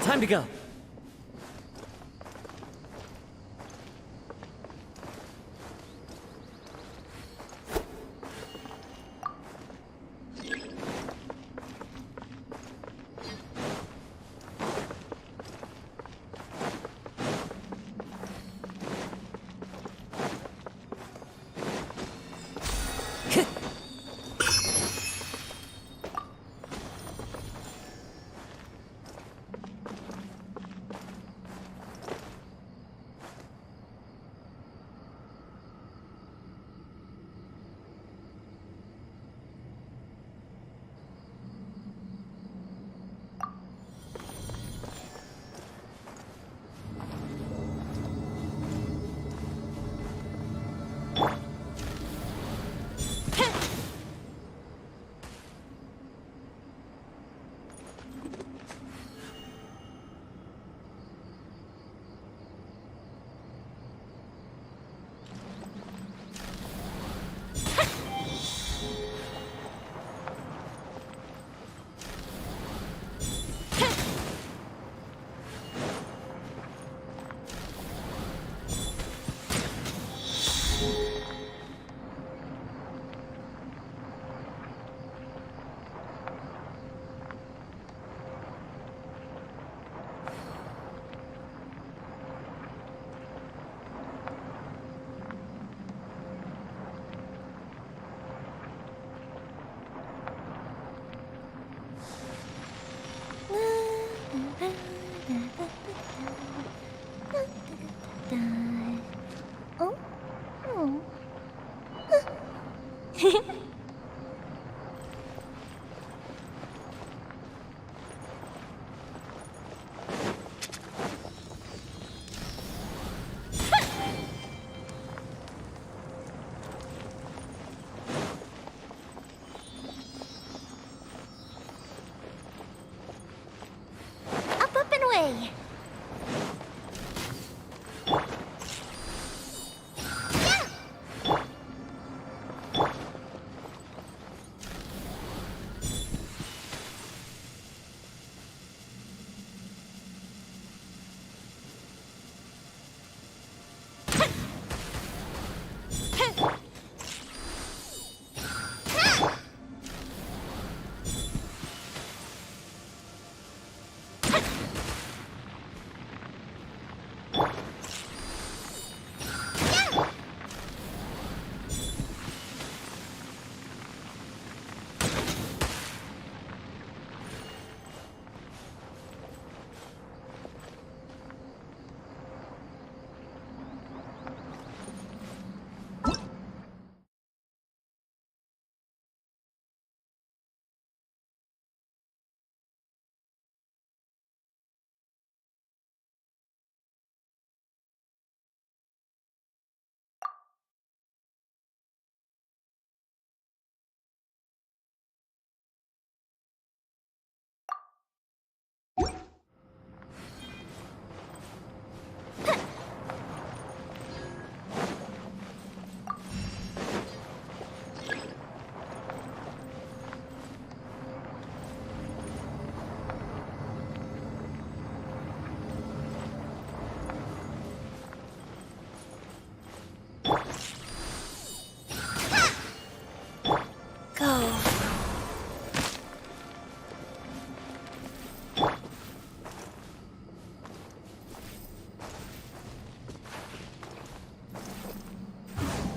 Time to go.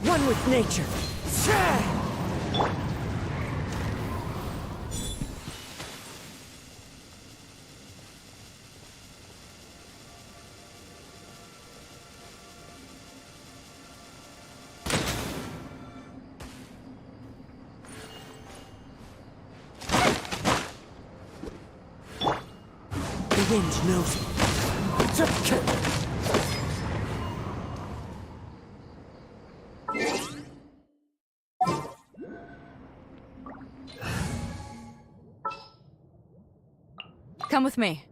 One with nature. The wind knows me. Come with me.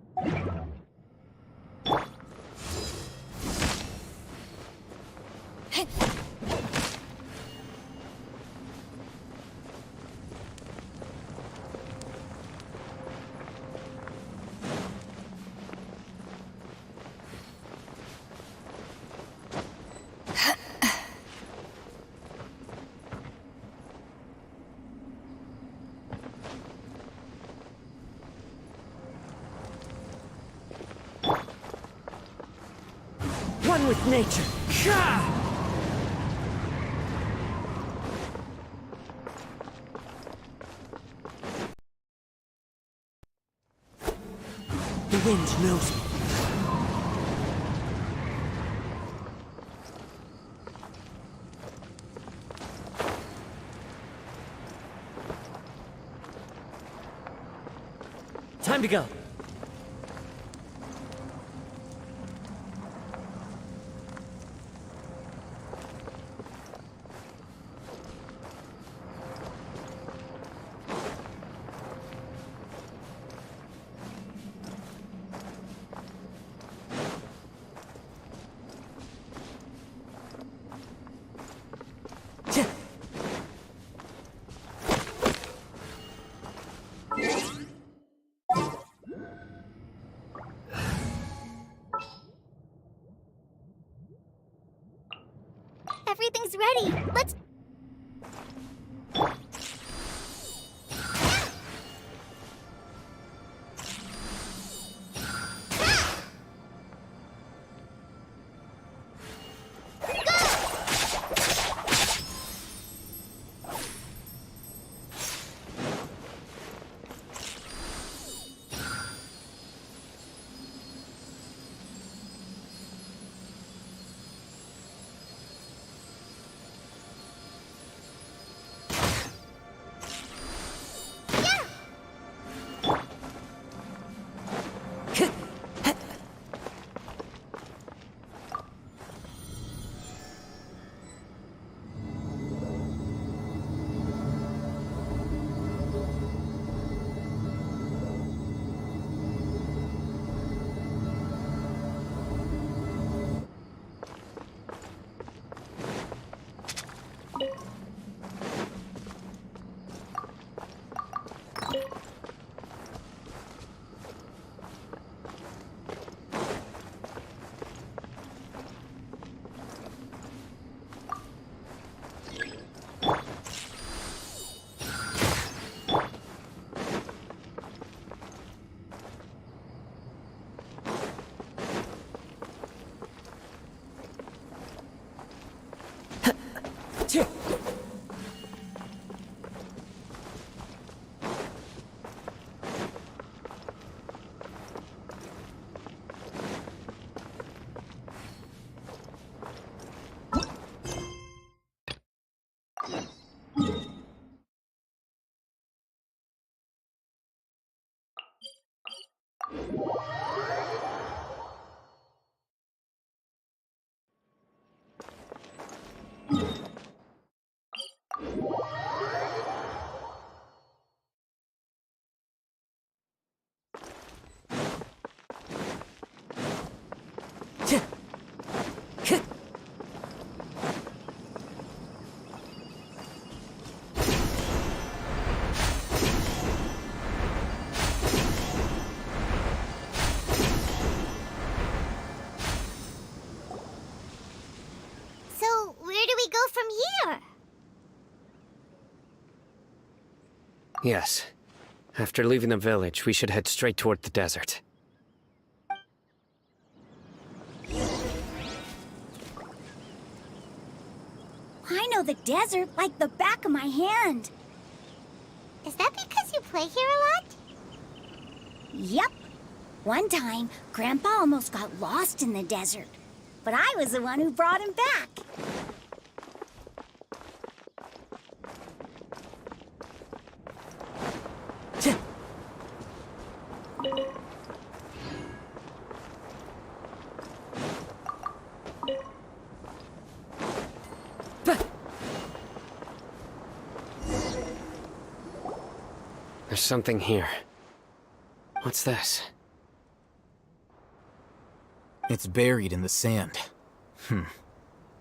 One with nature. The wind knows me. Time to go. Everything's ready. Let's... So, where do we go from here? Yes. After leaving the village, we should head straight toward the desert. I know the desert like the back of my hand. Is that because you play here a lot? Yep. One time, Grandpa almost got lost in the desert. But I was the one who brought him back. There's something here. What's this? It's buried in the sand.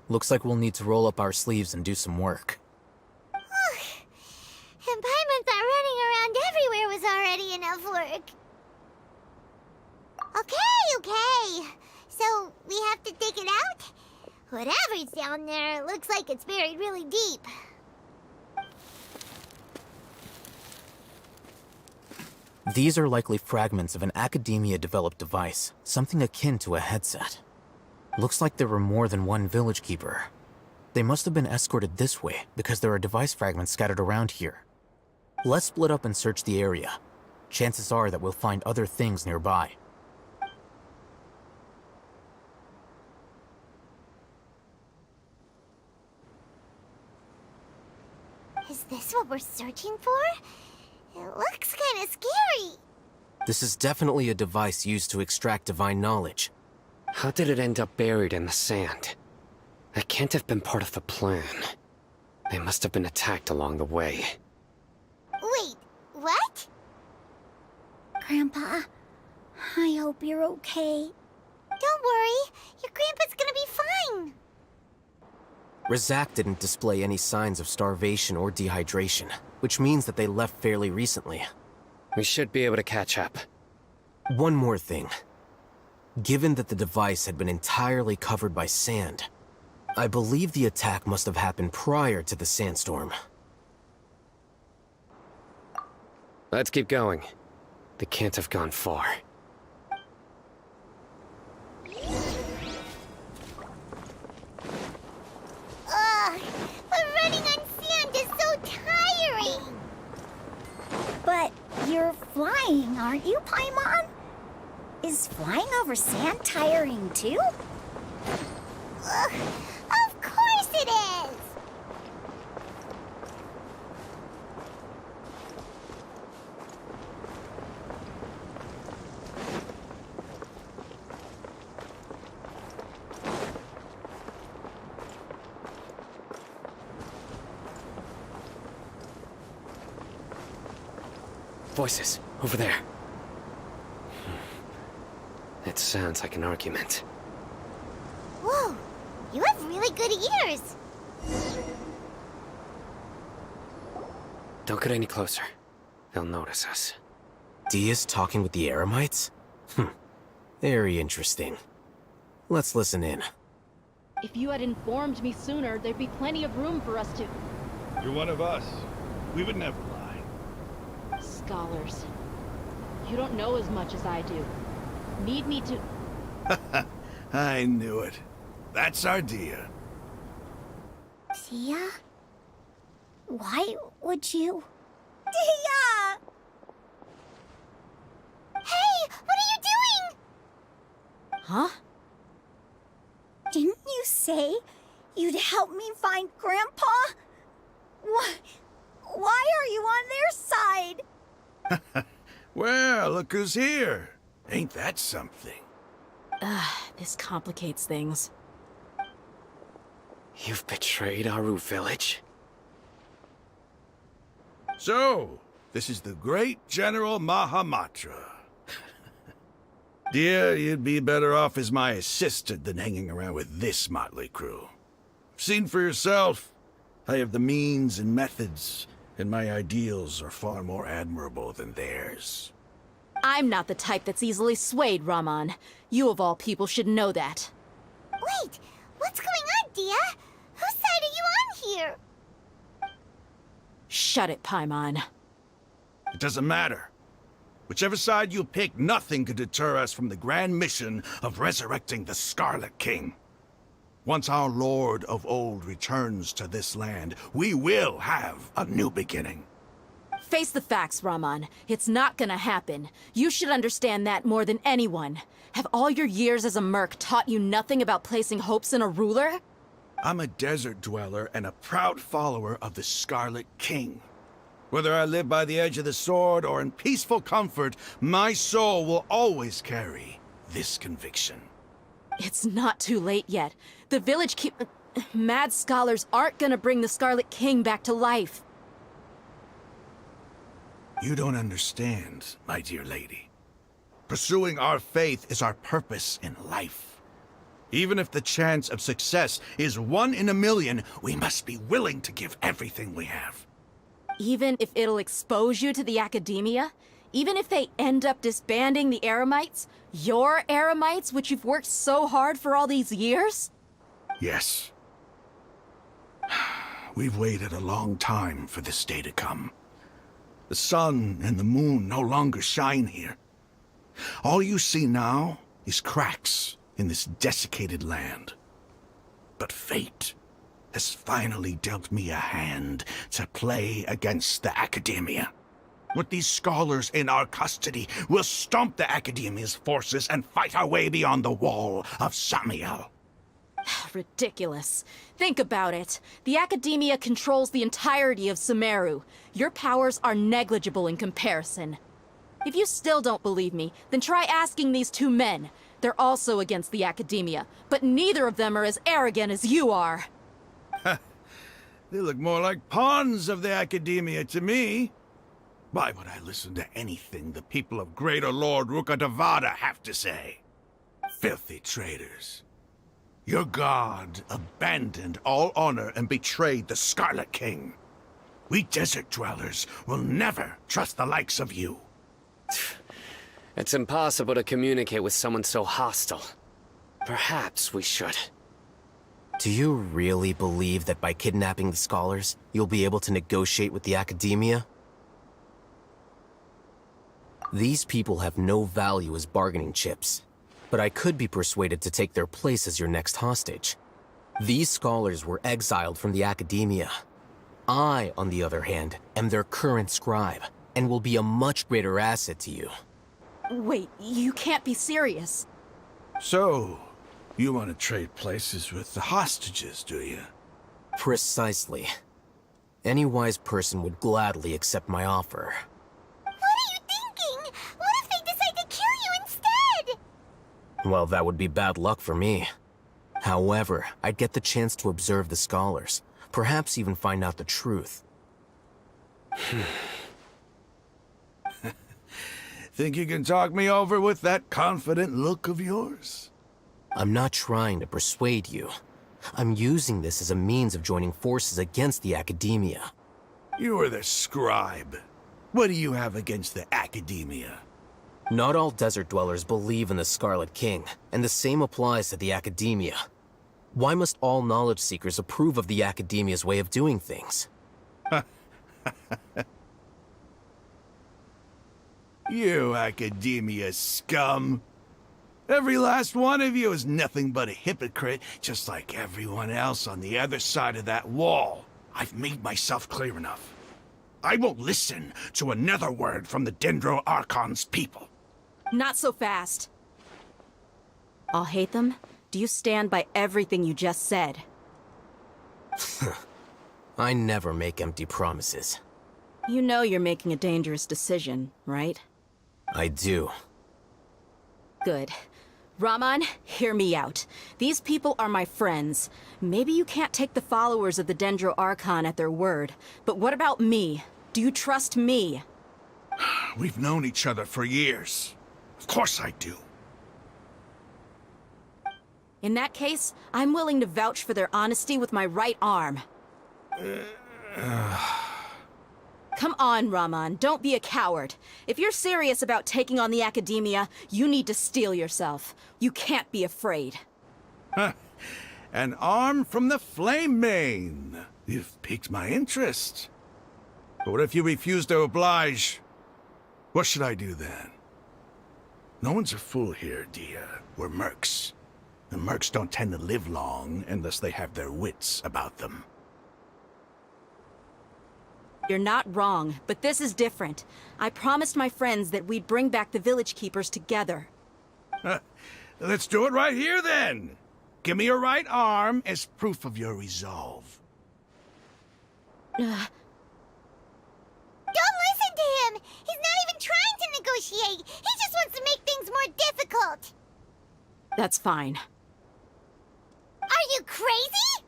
Looks like we'll need to roll up our sleeves and do some work. And Paimon thought running around everywhere was already enough work. Okay. So, we have to dig it out? Whatever's down there, looks like it's buried really deep. These are likely fragments of an academia-developed device, something akin to a headset. Looks like there were more than one village keeper. They must have been escorted this way because there are device fragments scattered around here. Let's split up and search the area. Chances are that we'll find other things nearby. Is this what we're searching for? It looks kinda scary. This is definitely a device used to extract divine knowledge. How did it end up buried in the sand? That can't have been part of the plan. They must have been attacked along the way. Wait, what? Grandpa, I hope you're okay. Don't worry, your grandpa's gonna be fine. Razak didn't display any signs of starvation or dehydration, which means that they left fairly recently. We should be able to catch up. One more thing. Given that the device had been entirely covered by sand, I believe the attack must have happened prior to the sandstorm. Let's keep going. They can't have gone far. Ugh, but running on sand is so tiring. But you're flying, aren't you, Paimon? Is flying over sand tiring too? Ugh, of course it is. Voices, over there. It sounds like an argument. Whoa, you have really good ears. Don't get any closer. They'll notice us. Dia's talking with the Eremites? Very interesting. Let's listen in. If you had informed me sooner, there'd be plenty of room for us to... You're one of us. We would never lie. Scholars. You don't know as much as I do. Need me to... I knew it. That's our Dia. Dia? Why would you... Dia! Hey, what are you doing? Huh? Didn't you say you'd help me find Grandpa? Why are you on their side? Well, look who's here. Ain't that something? This complicates things. You've betrayed Aru village? So, this is the great General Mahamatra. Dear, you'd be better off as my assistant than hanging around with this motley crew. Seen for yourself. I have the means and methods, and my ideals are far more admirable than theirs. I'm not the type that's easily swayed, Raman. You of all people should know that. Wait, what's going on, Dia? Whose side are you on here? Shut it, Paimon. It doesn't matter. Whichever side you pick, nothing could deter us from the grand mission of resurrecting the Scarlet King. Once our Lord of Old returns to this land, we will have a new beginning. Face the facts, Raman. It's not gonna happen. You should understand that more than anyone. Have all your years as a merc taught you nothing about placing hopes in a ruler? I'm a desert dweller and a proud follower of the Scarlet King. Whether I live by the edge of the sword or in peaceful comfort, my soul will always carry this conviction. It's not too late yet. The village Mad scholars aren't gonna bring the Scarlet King back to life. You don't understand, my dear lady. Pursuing our faith is our purpose in life. Even if the chance of success is 1 in a million, we must be willing to give everything we have. Even if it'll expose you to the academia? Even if they end up disbanding the Eremites? Your Eremites, which you've worked so hard for all these years? Yes. We've waited a long time for this day to come. The sun and the moon no longer shine here. All you see now is cracks in this desiccated land. But fate has finally dealt me a hand to play against the academia. With these scholars in our custody, we'll stomp the academia's forces and fight our way beyond the wall of Samiel. Ridiculous. Think about it. The academia controls the entirety of Sumeru. Your powers are negligible in comparison. If you still don't believe me, then try asking these 2 men. They're also against the academia, but neither of them are as arrogant as you are. They look more like pawns of the academia to me. Why would I listen to anything the people of Greater Lord Rukkhadevada have to say? Filthy traitors. Your god abandoned all honor and betrayed the Scarlet King. We desert dwellers will never trust the likes of you. It's impossible to communicate with someone so hostile. Perhaps we should. Do you really believe that by kidnapping the scholars, you'll be able to negotiate with the academia? These people have no value as bargaining chips, but I could be persuaded to take their place as your next hostage. These scholars were exiled from the academia. I, on the other hand, am their current scribe, and will be a much greater asset to you. Wait, you can't be serious. So, you want to trade places with the hostages, do you? Precisely. Any wise person would gladly accept my offer. What are you thinking? What if they decide to kill you instead? Well, that would be bad luck for me. However, I'd get the chance to observe the scholars, perhaps even find out the truth. Think you can talk me over with that confident look of yours? I'm not trying to persuade you. I'm using this as a means of joining forces against the academia. You are the scribe. What do you have against the academia? Not all desert dwellers believe in the Scarlet King, and the same applies to the academia. Why must all knowledge seekers approve of the academia's way of doing things? You academia scum. Every last one of you is nothing but a hypocrite, just like everyone else on the other side of that wall. I've made myself clear enough. I won't listen to another word from the Dendro Archon's people. Not so fast. I'll hate them. Do you stand by everything you just said? I never make empty promises. You know you're making a dangerous decision, right? I do. Good. Raman, hear me out. These people are my friends. Maybe you can't take the followers of the Dendro Archon at their word, but what about me? Do you trust me? We've known each other for years. Of course I do. In that case, I'm willing to vouch for their honesty with my right arm. Come on, Raman, don't be a coward. If you're serious about taking on the academia, you need to steel yourself. You can't be afraid. An arm from the Flame Mane. You've piqued my interest. But what if you refuse to oblige? What should I do then? No one's a fool here, Dia. We're mercs. The mercs don't tend to live long unless they have their wits about them. You're not wrong, but this is different. I promised my friends that we'd bring back the village keepers together. Let's do it right here, then. Give me your right arm as proof of your resolve. Don't listen to him! He's not even trying to negotiate! He just wants to make things more difficult! That's fine. Are you crazy?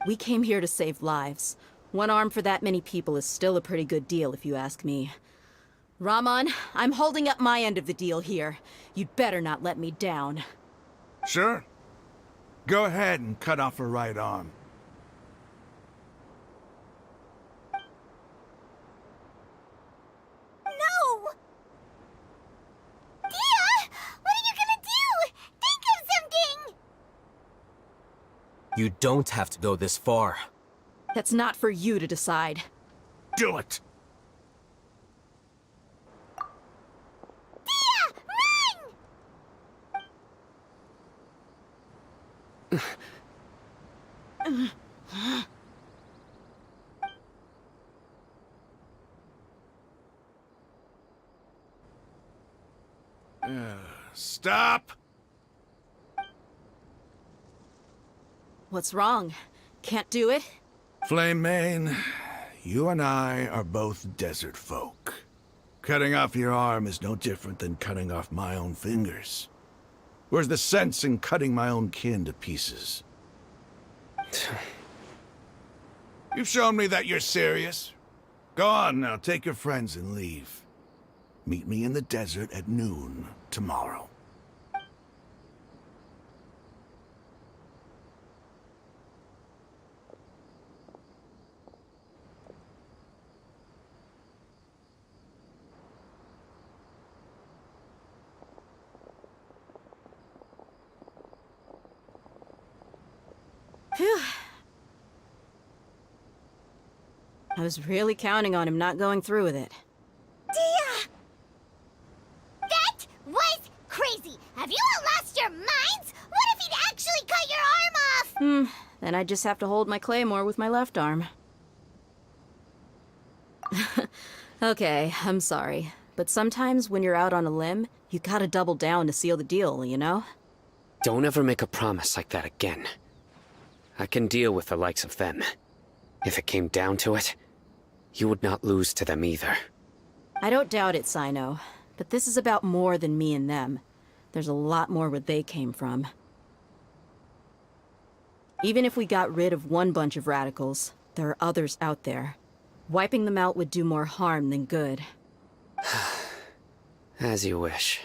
We came here to save lives. One arm for that many people is still a pretty good deal, if you ask me. Rahman, I'm holding up my end of the deal here. You'd better not let me down. Sure. Go ahead and cut off her right arm. No! Dia! What are you gonna do? Think of something! You don't have to go this far. That's not for you to decide. Do it! Dia! Run! Stop! What's wrong? Can't do it? Flame Mane, you and I are both desert folk. Cutting off your arm is no different than cutting off my own fingers. Where's the sense in cutting my own kin to pieces? You've shown me that you're serious. Go on now, take your friends and leave. Meet me in the desert at noon tomorrow. Phew. I was really counting on him not going through with it. Dia! That was crazy! Have you all lost your minds? What if he'd actually cut your arm off? Then I just have to hold my claymore with my left arm. Okay, I'm sorry. But sometimes when you're out on a limb, you gotta double down to seal the deal, you know? Don't ever make a promise like that again. I can deal with the likes of them. If it came down to it, you would not lose to them either. I don't doubt it, Sino. But this is about more than me and them. There's a lot more where they came from. Even if we got rid of one bunch of radicals, there are others out there. Wiping them out would do more harm than good. As you wish.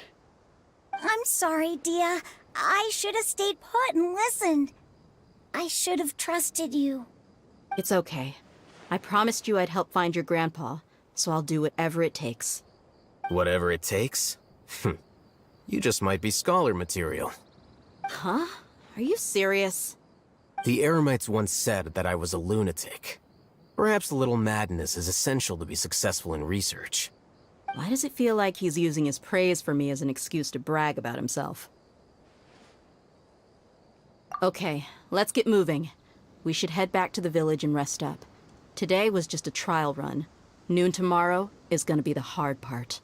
I'm sorry, Dia. I should have stayed put and listened. I should have trusted you. It's okay. I promised you I'd help find your grandpa, so I'll do whatever it takes. Whatever it takes? You just might be scholar material. Huh? Are you serious? The Eremites once said that I was a lunatic. Perhaps a little madness is essential to be successful in research. Why does it feel like he's using his praise for me as an excuse to brag about himself? Okay, let's get moving. We should head back to the village and rest up. Today was just a trial run. Noon tomorrow is gonna be the hard part.